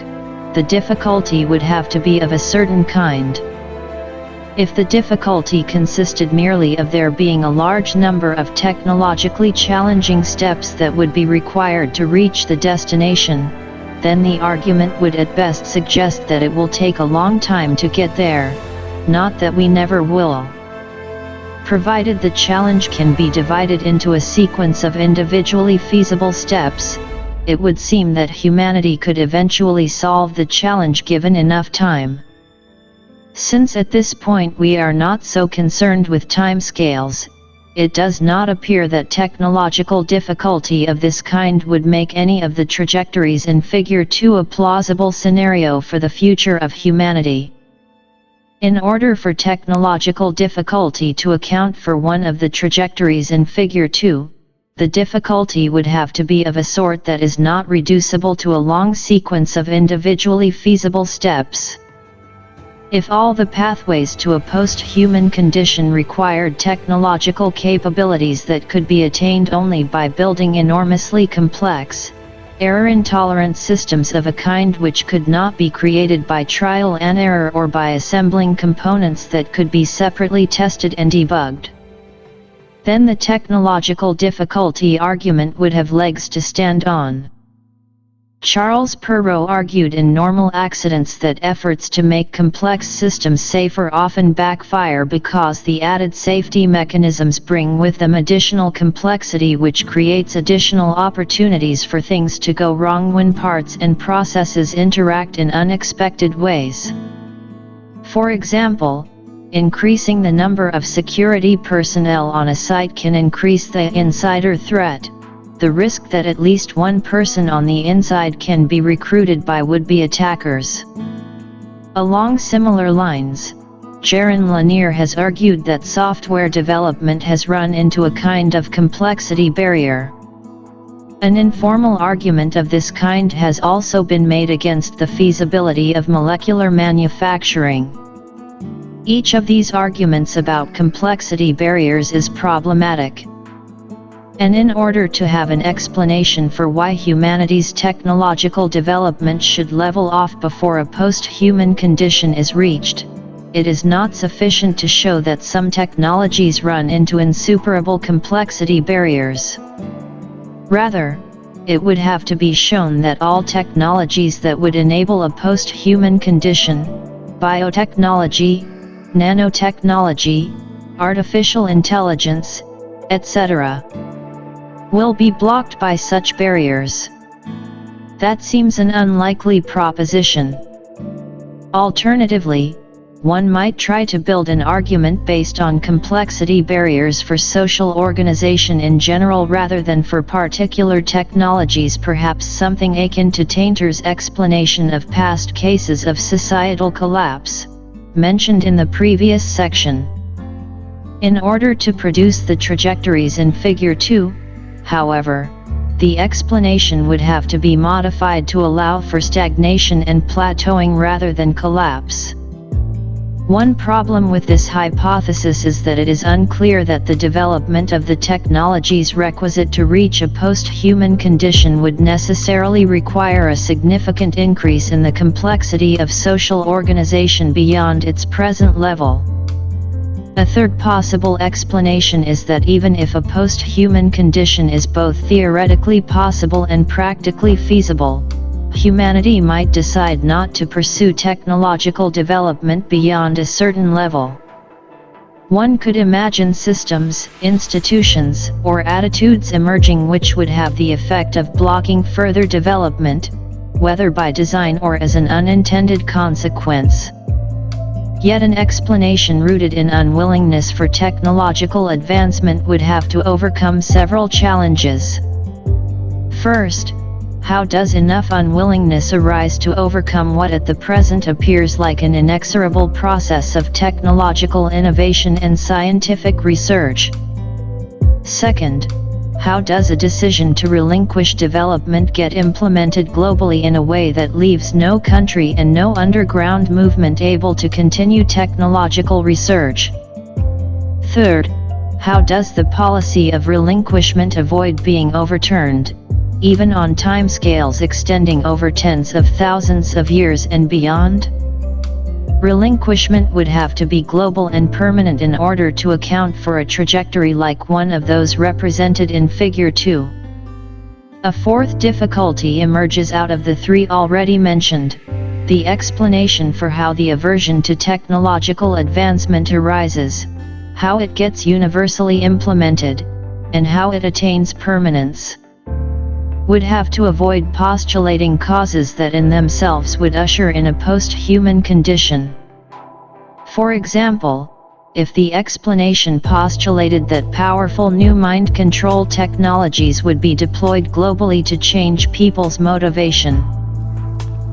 the difficulty would have to be of a certain kind. If the difficulty consisted merely of there being a large number of technologically challenging steps that would be required to reach the destination, then the argument would at best suggest that it will take a long time to get there, not that we never will. Provided the challenge can be divided into a sequence of individually feasible steps, it would seem that humanity could eventually solve the challenge given enough time. Since at this point we are not so concerned with timescales, it does not appear that technological difficulty of this kind would make any of the trajectories in Figure 2 a plausible scenario for the future of humanity. In order for technological difficulty to account for one of the trajectories in Figure 2, the difficulty would have to be of a sort that is not reducible to a long sequence of individually feasible steps. If all the pathways to a post-human condition required technological capabilities that could be attained only by building enormously complex, error-intolerant systems of a kind which could not be created by trial and error or by assembling components that could be separately tested and debugged, then the technological difficulty argument would have legs to stand on. Charles Perrow argued in Normal Accidents that efforts to make complex systems safer often backfire because the added safety mechanisms bring with them additional complexity, which creates additional opportunities for things to go wrong when parts and processes interact in unexpected ways. For example, increasing the number of security personnel on a site can increase the insider threat, the risk that at least one person on the inside can be recruited by would-be attackers. Along similar lines, Jaron Lanier has argued that software development has run into a kind of complexity barrier. An informal argument of this kind has also been made against the feasibility of molecular manufacturing. Each of these arguments about complexity barriers is problematic. And in order to have an explanation for why humanity's technological development should level off before a post-human condition is reached, it is not sufficient to show that some technologies run into insuperable complexity barriers. Rather, it would have to be shown that all technologies that would enable a post-human condition, biotechnology, nanotechnology, artificial intelligence, etc., will be blocked by such barriers. That seems an unlikely proposition. Alternatively, one might try to build an argument based on complexity barriers for social organization in general rather than for particular technologies, perhaps something akin to Tainter's explanation of past cases of societal collapse, mentioned in the previous section. In order to produce the trajectories in Figure 2, however, the explanation would have to be modified to allow for stagnation and plateauing rather than collapse. One problem with this hypothesis is that it is unclear that the development of the technologies requisite to reach a post-human condition would necessarily require a significant increase in the complexity of social organization beyond its present level. A third possible explanation is that even if a post-human condition is both theoretically possible and practically feasible, humanity might decide not to pursue technological development beyond a certain level. One could imagine systems, institutions, or attitudes emerging which would have the effect of blocking further development, whether by design or as an unintended consequence. Yet an explanation rooted in unwillingness for technological advancement would have to overcome several challenges. First, how does enough unwillingness arise to overcome what at the present appears like an inexorable process of technological innovation and scientific research? Second, how does a decision to relinquish development get implemented globally in a way that leaves no country and no underground movement able to continue technological research? Third, how does the policy of relinquishment avoid being overturned, even on timescales extending over tens of thousands of years and beyond? Relinquishment would have to be global and permanent in order to account for a trajectory like one of those represented in Figure 2. A fourth difficulty emerges out of the three already mentioned: the explanation for how the aversion to technological advancement arises, how it gets universally implemented, and how it attains permanence. Would have to avoid postulating causes that in themselves would usher in a post-human condition. For example, if the explanation postulated that powerful new mind control technologies would be deployed globally to change people's motivation,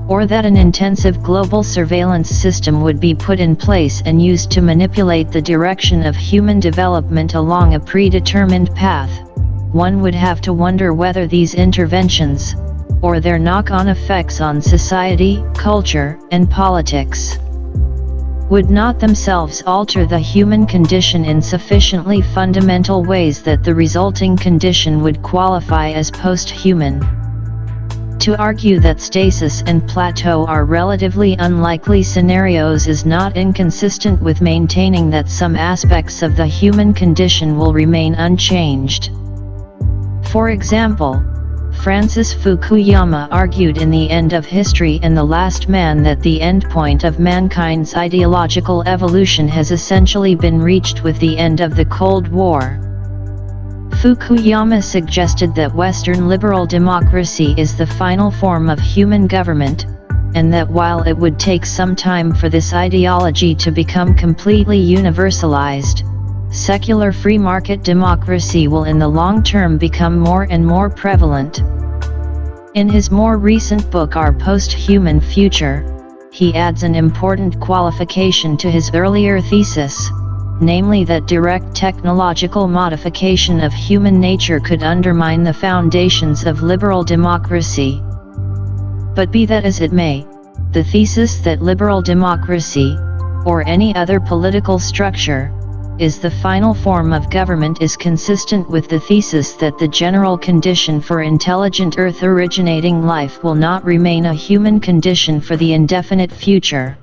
or that an intensive global surveillance system would be put in place and used to manipulate the direction of human development along a predetermined path, one would have to wonder whether these interventions, or their knock-on effects on society, culture, and politics, would not themselves alter the human condition in sufficiently fundamental ways that the resulting condition would qualify as post-human. To argue that stasis and plateau are relatively unlikely scenarios is not inconsistent with maintaining that some aspects of the human condition will remain unchanged. For example, Francis Fukuyama argued in The End of History and The Last Man that the endpoint of mankind's ideological evolution has essentially been reached with the end of the Cold War. Fukuyama suggested that Western liberal democracy is the final form of human government, and that while it would take some time for this ideology to become completely universalized, secular free market democracy will in the long term become more and more prevalent. In his more recent book Our Post-Human Future, he adds an important qualification to his earlier thesis, namely that direct technological modification of human nature could undermine the foundations of liberal democracy. But be that as it may, the thesis that liberal democracy, or any other political structure, is the final form of government is consistent with the thesis that the general condition for intelligent Earth-originating life will not remain a human condition for the indefinite future.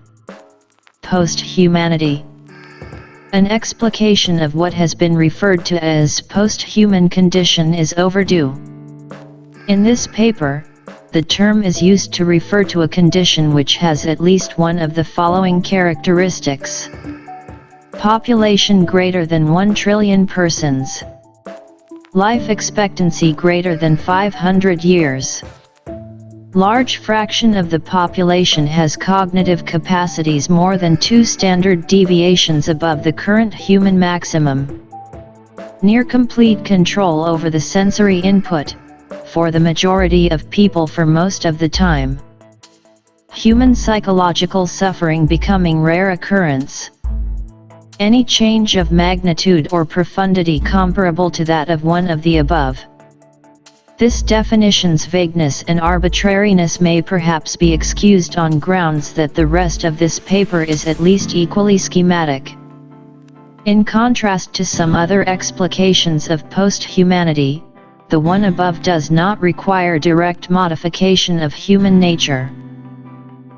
Post-humanity. An explication of what has been referred to as post-human condition is overdue. In this paper, the term is used to refer to a condition which has at least one of the following characteristics. Population greater than 1 trillion persons. Life expectancy greater than 500 years. Large fraction of the population has cognitive capacities more than 2 standard deviations above the current human maximum. Near complete control over the sensory input, for the majority of people for most of the time. Human psychological suffering becoming rare occurrence. Any change of magnitude or profundity comparable to that of one of the above. This definition's vagueness and arbitrariness may perhaps be excused on grounds that the rest of this paper is at least equally schematic. In contrast to some other explications of post-humanity, the one above does not require direct modification of human nature.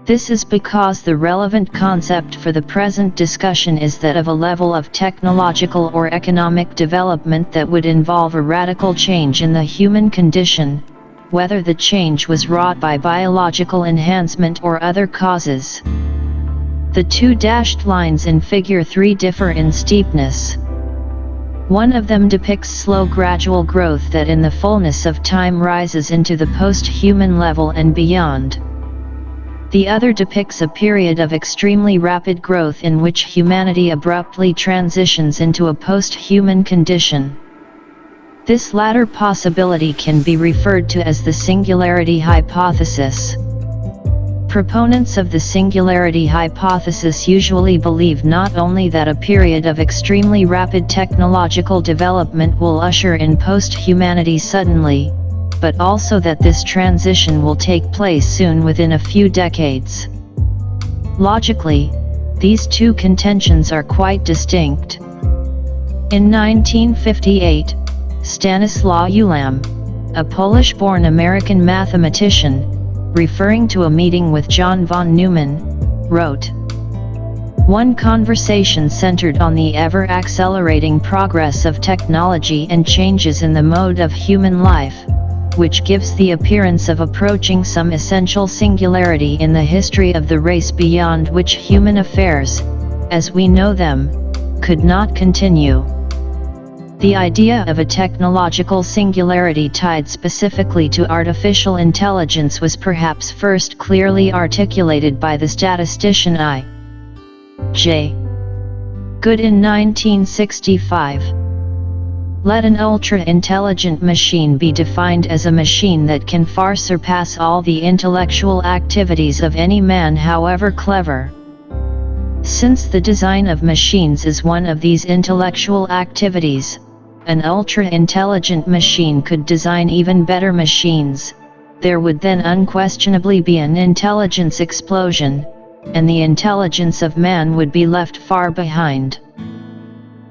This is because the relevant concept for the present discussion is that of a level of technological or economic development that would involve a radical change in the human condition, whether the change was wrought by biological enhancement or other causes. The 2 dashed lines in Figure 3 differ in steepness. One of them depicts slow gradual growth that in the fullness of time rises into the post-human level and beyond. The other depicts a period of extremely rapid growth in which humanity abruptly transitions into a post-human condition. This latter possibility can be referred to as the singularity hypothesis. Proponents of the singularity hypothesis usually believe not only that a period of extremely rapid technological development will usher in post-humanity suddenly, but also that this transition will take place soon within a few decades. Logically, these two contentions are quite distinct. In 1958, Stanislaw Ulam, a Polish-born American mathematician, referring to a meeting with John von Neumann, wrote, "One conversation centered on the ever-accelerating progress of technology and changes in the mode of human life, which gives the appearance of approaching some essential singularity in the history of the race beyond which human affairs, as we know them, could not continue." The idea of a technological singularity tied specifically to artificial intelligence was perhaps first clearly articulated by the statistician I. J. Good in 1965. Let an ultra-intelligent machine be defined as a machine that can far surpass all the intellectual activities of any man, however clever. Since the design of machines is one of these intellectual activities, an ultra-intelligent machine could design even better machines. There would then unquestionably be an intelligence explosion, and the intelligence of man would be left far behind.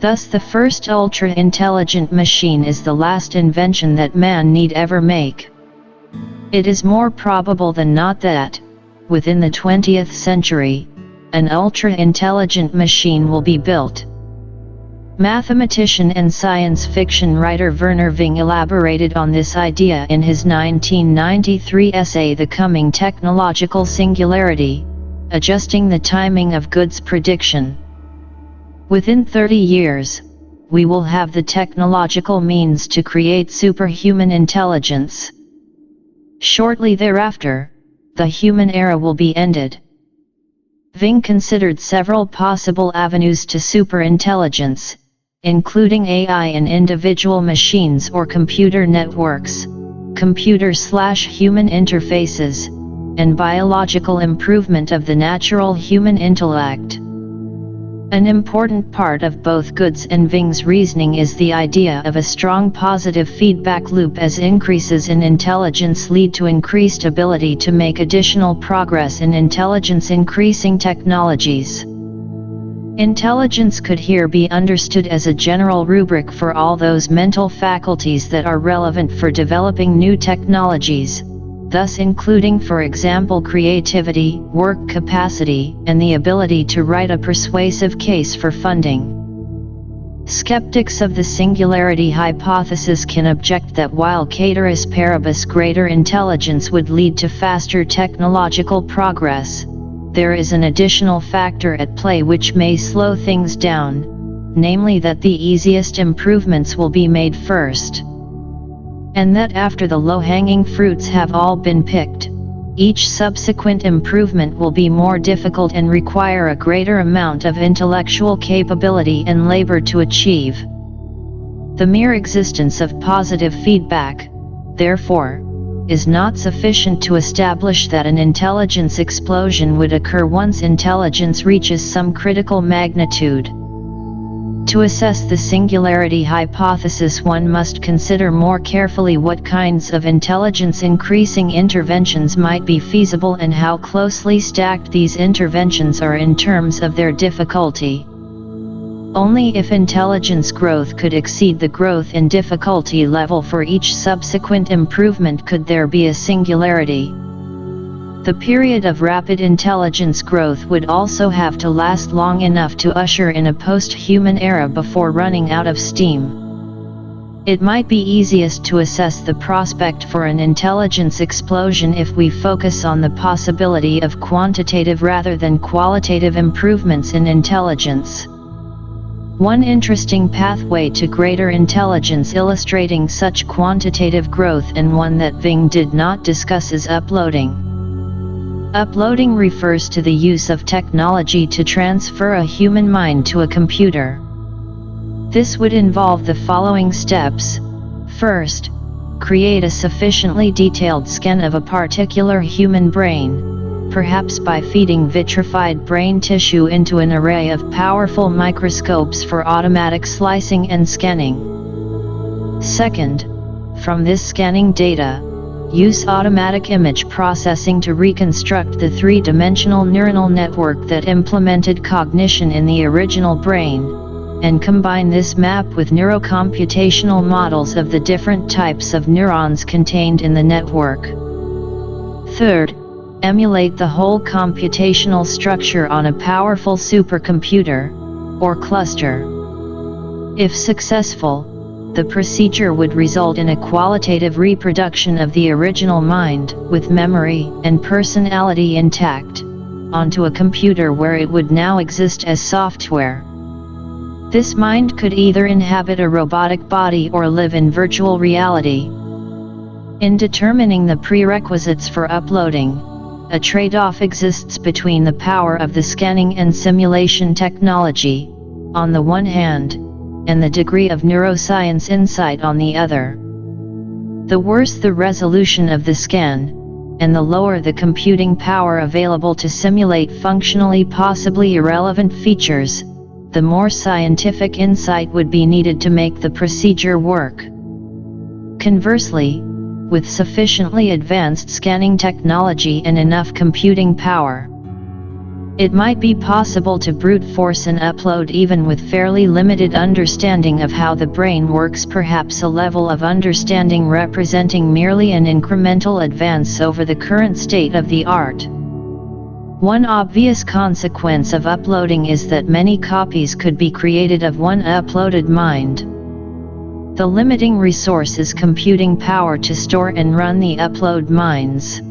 Thus the first ultra-intelligent machine is the last invention that man need ever make. It is more probable than not that, within the 20th century, an ultra-intelligent machine will be built. Mathematician and science fiction writer Werner Ving elaborated on this idea in his 1993 essay The Coming Technological Singularity, Adjusting the Timing of Goods Prediction. Within 30 years, we will have the technological means to create superhuman intelligence. Shortly thereafter, the human era will be ended. Ving considered several possible avenues to superintelligence, including AI in individual machines or computer networks, computer/human interfaces, and biological improvement of the natural human intellect. An important part of both Goods and Ving's reasoning is the idea of a strong positive feedback loop, as increases in intelligence lead to increased ability to make additional progress in intelligence-increasing technologies. Intelligence could here be understood as a general rubric for all those mental faculties that are relevant for developing new technologies, thus including, for example, creativity, work capacity, and the ability to write a persuasive case for funding. Skeptics of the singularity hypothesis can object that while ceteris paribus greater intelligence would lead to faster technological progress, there is an additional factor at play which may slow things down, namely that the easiest improvements will be made first. And that after the low-hanging fruits have all been picked, each subsequent improvement will be more difficult and require a greater amount of intellectual capability and labor to achieve. The mere existence of positive feedback, therefore, is not sufficient to establish that an intelligence explosion would occur once intelligence reaches some critical magnitude. To assess the singularity hypothesis, one must consider more carefully what kinds of intelligence-increasing interventions might be feasible and how closely stacked these interventions are in terms of their difficulty. Only if intelligence growth could exceed the growth in difficulty level for each subsequent improvement could there be a singularity. The period of rapid intelligence growth would also have to last long enough to usher in a post-human era before running out of steam. It might be easiest to assess the prospect for an intelligence explosion if we focus on the possibility of quantitative rather than qualitative improvements in intelligence. One interesting pathway to greater intelligence illustrating such quantitative growth, and one that Ving did not discuss, is uploading. Uploading refers to the use of technology to transfer a human mind to a computer. This would involve the following steps. First, create a sufficiently detailed scan of a particular human brain, perhaps by feeding vitrified brain tissue into an array of powerful microscopes for automatic slicing and scanning. Second, from this scanning data, use automatic image processing to reconstruct the three-dimensional neuronal network that implemented cognition in the original brain, and combine this map with neurocomputational models of the different types of neurons contained in the network. Third, emulate the whole computational structure on a powerful supercomputer, or cluster. If successful, the procedure would result in a qualitative reproduction of the original mind, with memory and personality intact, onto a computer where it would now exist as software. This mind could either inhabit a robotic body or live in virtual reality. In determining the prerequisites for uploading, a trade-off exists between the power of the scanning and simulation technology, on the one hand, and the degree of neuroscience insight on the other. The worse the resolution of the scan, and the lower the computing power available to simulate functionally possibly irrelevant features, the more scientific insight would be needed to make the procedure work. Conversely, with sufficiently advanced scanning technology and enough computing power, it might be possible to brute force an upload even with fairly limited understanding of how the brain works, perhaps a level of understanding representing merely an incremental advance over the current state of the art. One obvious consequence of uploading is that many copies could be created of one uploaded mind. The limiting resource is computing power to store and run the upload minds.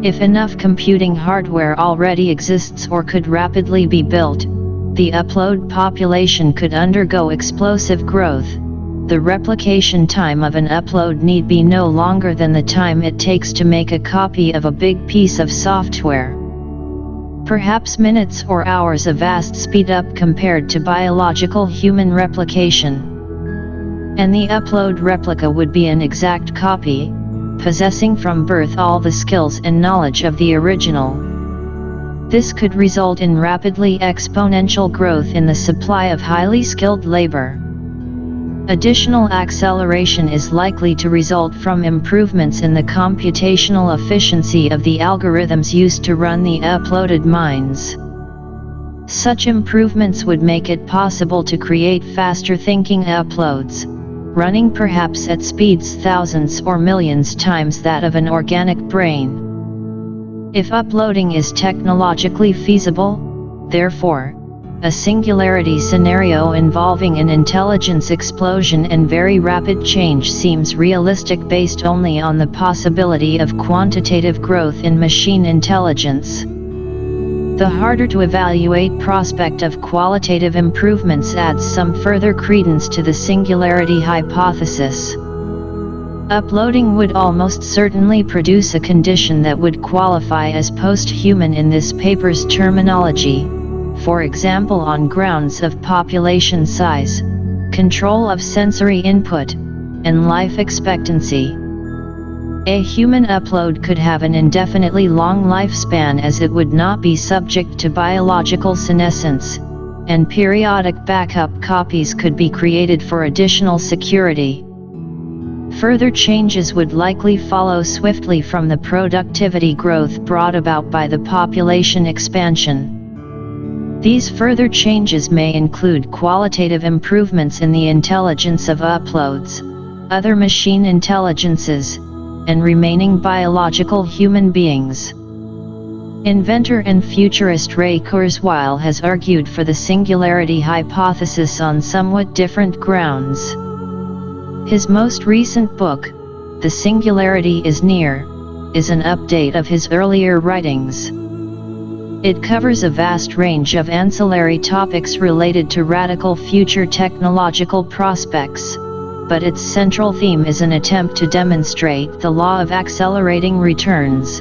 If enough computing hardware already exists or could rapidly be built, the upload population could undergo explosive growth. The replication time of an upload need be no longer than the time it takes to make a copy of a big piece of software. Perhaps minutes or hours, a vast speed up compared to biological human replication. And the upload replica would be an exact copy, possessing from birth all the skills and knowledge of the original. This could result in rapidly exponential growth in the supply of highly skilled labor. Additional acceleration is likely to result from improvements in the computational efficiency of the algorithms used to run the uploaded minds. Such improvements would make it possible to create faster thinking uploads, running perhaps at speeds thousands or millions times that of an organic brain. If uploading is technologically feasible, therefore, a singularity scenario involving an intelligence explosion and very rapid change seems realistic based only on the possibility of quantitative growth in machine intelligence. The harder to evaluate prospect of qualitative improvements adds some further credence to the singularity hypothesis. Uploading would almost certainly produce a condition that would qualify as post-human in this paper's terminology, for example on grounds of population size, control of sensory input, and life expectancy. A human upload could have an indefinitely long lifespan as it would not be subject to biological senescence, and periodic backup copies could be created for additional security. Further changes would likely follow swiftly from the productivity growth brought about by the population expansion. These further changes may include qualitative improvements in the intelligence of uploads, other machine intelligences, and remaining biological human beings. Inventor and futurist Ray Kurzweil has argued for the singularity hypothesis on somewhat different grounds. His most recent book, The Singularity is Near, is an update of his earlier writings. It covers a vast range of ancillary topics related to radical future technological prospects, but its central theme is an attempt to demonstrate the law of accelerating returns,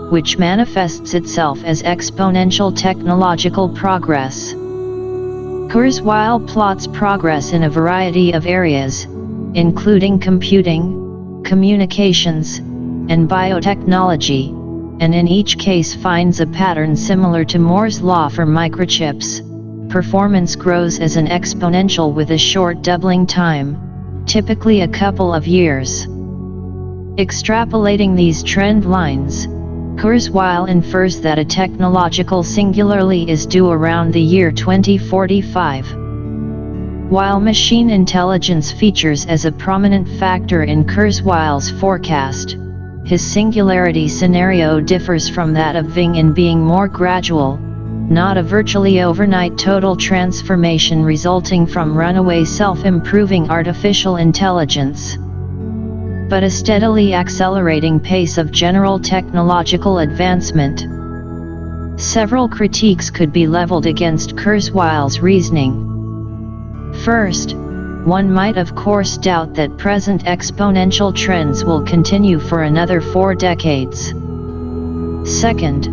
which manifests itself as exponential technological progress. Kurzweil plots progress in a variety of areas, including computing, communications, and biotechnology, and in each case finds a pattern similar to Moore's law for microchips. Performance grows as an exponential with a short doubling time, typically a couple of years. Extrapolating these trend lines, Kurzweil infers that a technological singularity is due around the year 2045. While machine intelligence features as a prominent factor in Kurzweil's forecast, his singularity scenario differs from that of Ving in being more gradual, not a virtually overnight total transformation resulting from runaway self-improving artificial intelligence, but a steadily accelerating pace of general technological advancement. Several critiques could be leveled against Kurzweil's reasoning. First, one might of course doubt that present exponential trends will continue for another 4 decades. Second,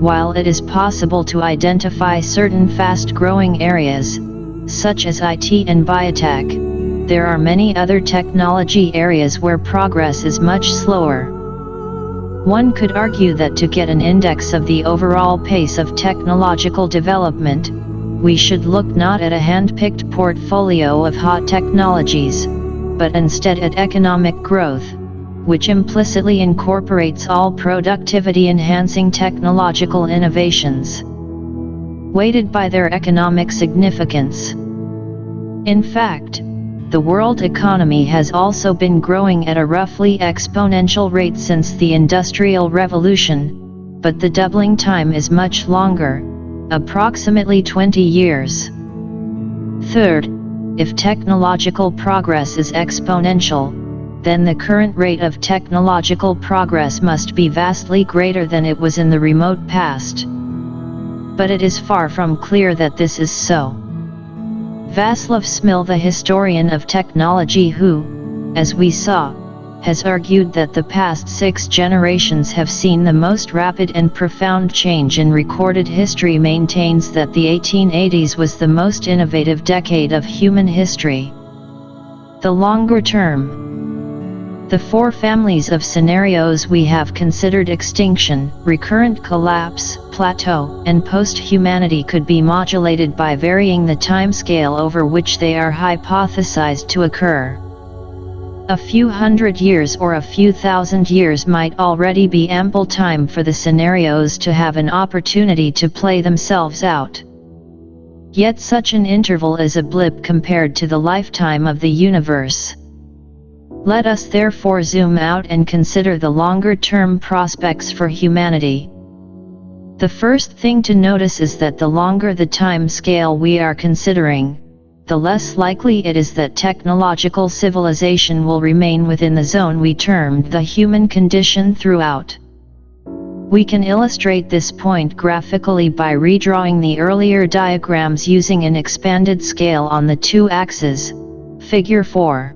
while it is possible to identify certain fast-growing areas, such as IT and biotech, there are many other technology areas where progress is much slower. One could argue that to get an index of the overall pace of technological development, we should look not at a hand-picked portfolio of hot technologies, but instead at economic growth, which implicitly incorporates all productivity-enhancing technological innovations, weighted by their economic significance. In fact, the world economy has also been growing at a roughly exponential rate since the Industrial Revolution, but the doubling time is much longer, approximately 20 years. Third, if technological progress is exponential, then the current rate of technological progress must be vastly greater than it was in the remote past. But it is far from clear that this is so. Václav Smil, the historian of technology who, as we saw, has argued that the past 6 generations have seen the most rapid and profound change in recorded history, maintains that the 1880s was the most innovative decade of human history. The longer term. The 4 families of scenarios we have considered: extinction, recurrent collapse, plateau, and post-humanity, could be modulated by varying the timescale over which they are hypothesized to occur. A few hundred years or a few thousand years might already be ample time for the scenarios to have an opportunity to play themselves out. Yet such an interval is a blip compared to the lifetime of the universe. Let us therefore zoom out and consider the longer-term prospects for humanity. The first thing to notice is that the longer the time scale we are considering, the less likely it is that technological civilization will remain within the zone we termed the human condition throughout. We can illustrate this point graphically by redrawing the earlier diagrams using an expanded scale on the 2 axes, Figure 4.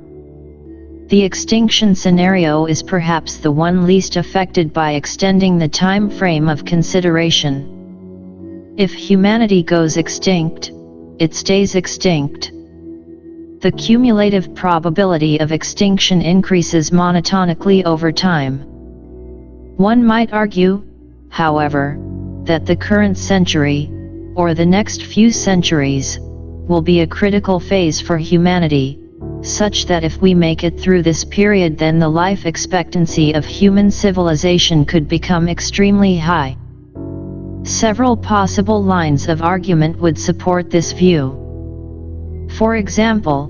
The extinction scenario is perhaps the one least affected by extending the time frame of consideration. If humanity goes extinct, it stays extinct. The cumulative probability of extinction increases monotonically over time. One might argue, however, that the current century, or the next few centuries, will be a critical phase for humanity, such that if we make it through this period, then the life expectancy of human civilization could become extremely high. Several possible lines of argument would support this view. For example,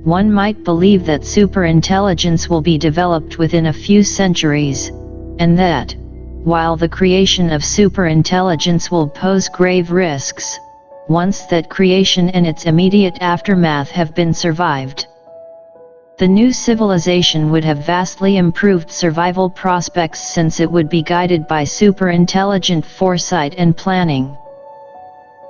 one might believe that superintelligence will be developed within a few centuries, and that, while the creation of superintelligence will pose grave risks, once that creation and its immediate aftermath have been survived, the new civilization would have vastly improved survival prospects, since it would be guided by superintelligent foresight and planning.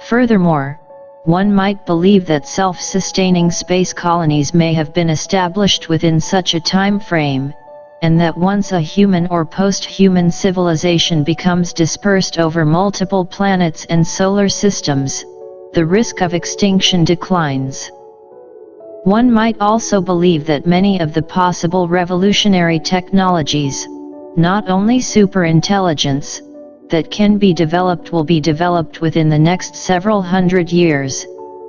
Furthermore, one might believe that self-sustaining space colonies may have been established within such a time frame, and that once a human or post-human civilization becomes dispersed over multiple planets and solar systems, the risk of extinction declines. One might also believe that many of the possible revolutionary technologies, not only superintelligence, that can be developed will be developed within the next several hundred years,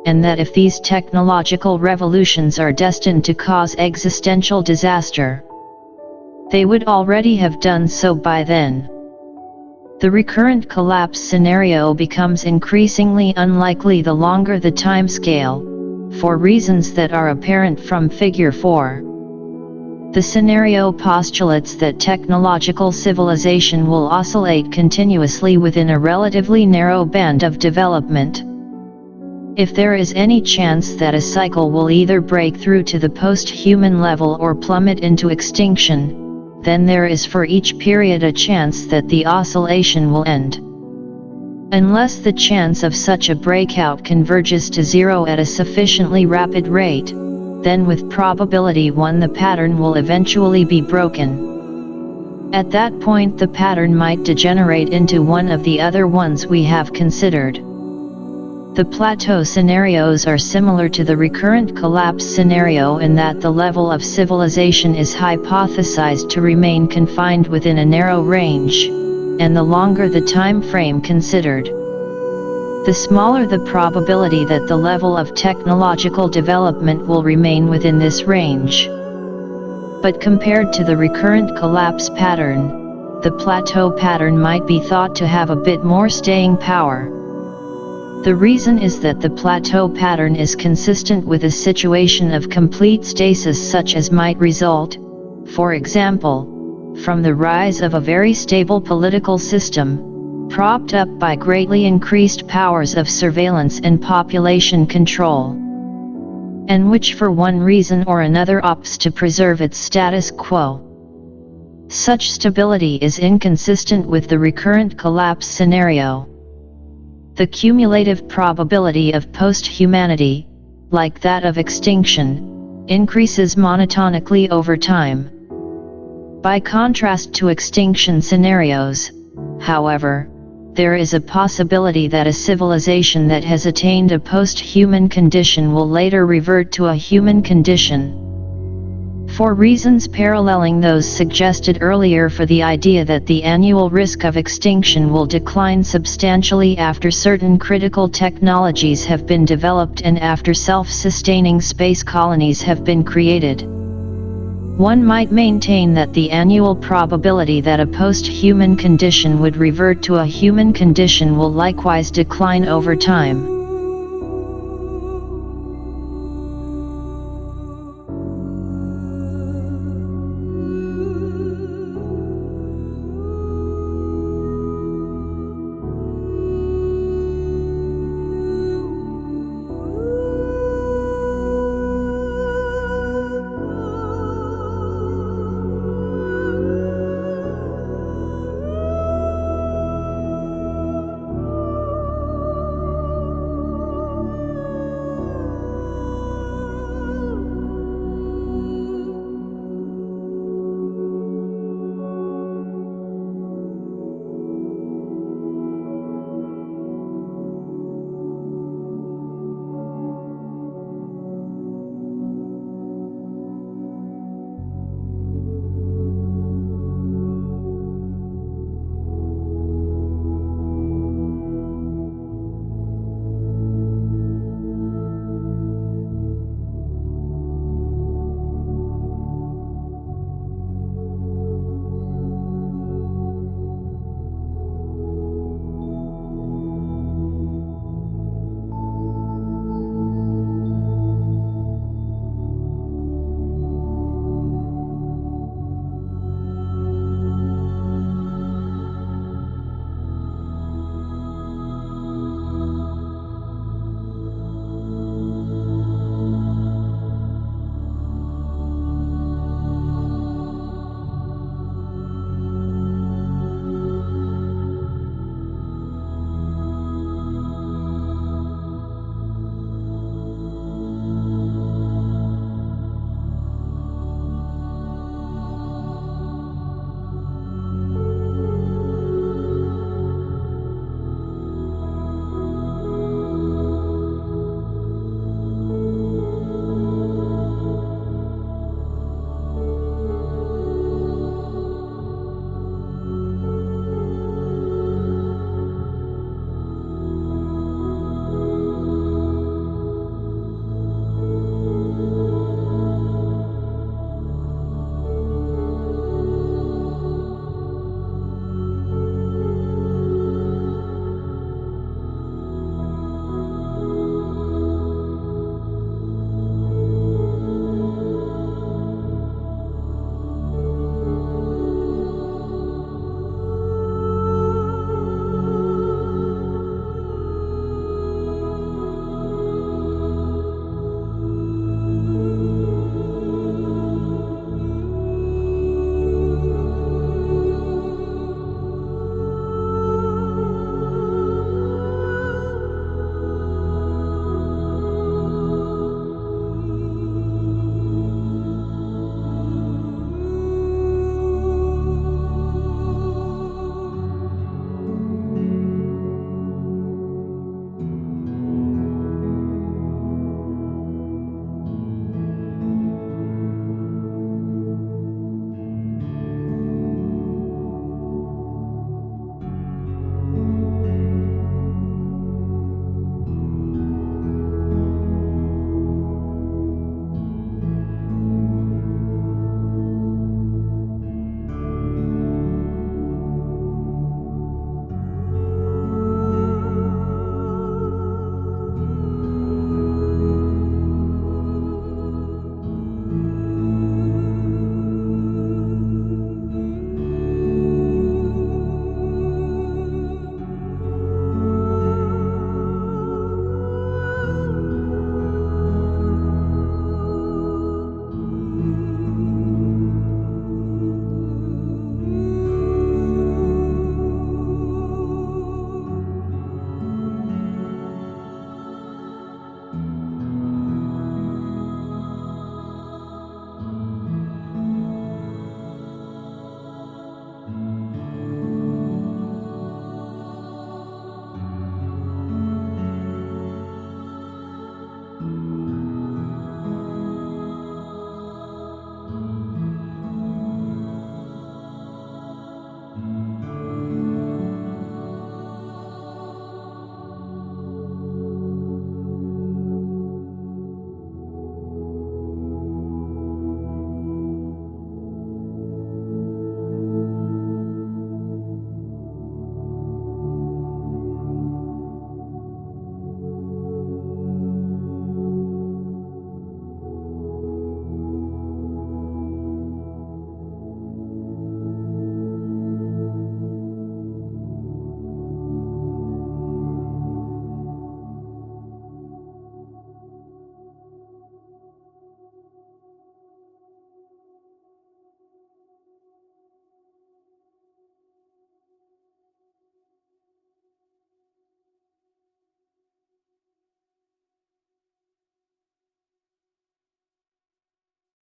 and that if these technological revolutions are destined to cause existential disaster, they would already have done so by then. The recurrent collapse scenario becomes increasingly unlikely the longer the time scale, for reasons that are apparent from Figure 4. The scenario postulates that technological civilization will oscillate continuously within a relatively narrow band of development. If there is any chance that a cycle will either break through to the post-human level or plummet into extinction, then there is for each period a chance that the oscillation will end. Unless the chance of such a breakout converges to zero at a sufficiently rapid rate, then with probability 1 the pattern will eventually be broken. At that point the pattern might degenerate into one of the other ones we have considered. The plateau scenarios are similar to the recurrent collapse scenario in that the level of civilization is hypothesized to remain confined within a narrow range, and the longer the time frame considered, the smaller the probability that the level of technological development will remain within this range. But compared to the recurrent collapse pattern, the plateau pattern might be thought to have a bit more staying power. The reason is that the plateau pattern is consistent with a situation of complete stasis such as might result, for example, from the rise of a very stable political system, propped up by greatly increased powers of surveillance and population control, and which for one reason or another opts to preserve its status quo. Such stability is inconsistent with the recurrent collapse scenario. The cumulative probability of post-humanity, like that of extinction, increases monotonically over time. By contrast to extinction scenarios, however, there is a possibility that a civilization that has attained a post-human condition will later revert to a human condition. For reasons paralleling those suggested earlier for the idea that the annual risk of extinction will decline substantially after certain critical technologies have been developed and after self-sustaining space colonies have been created. One might maintain that the annual probability that a post-human condition would revert to a human condition will likewise decline over time.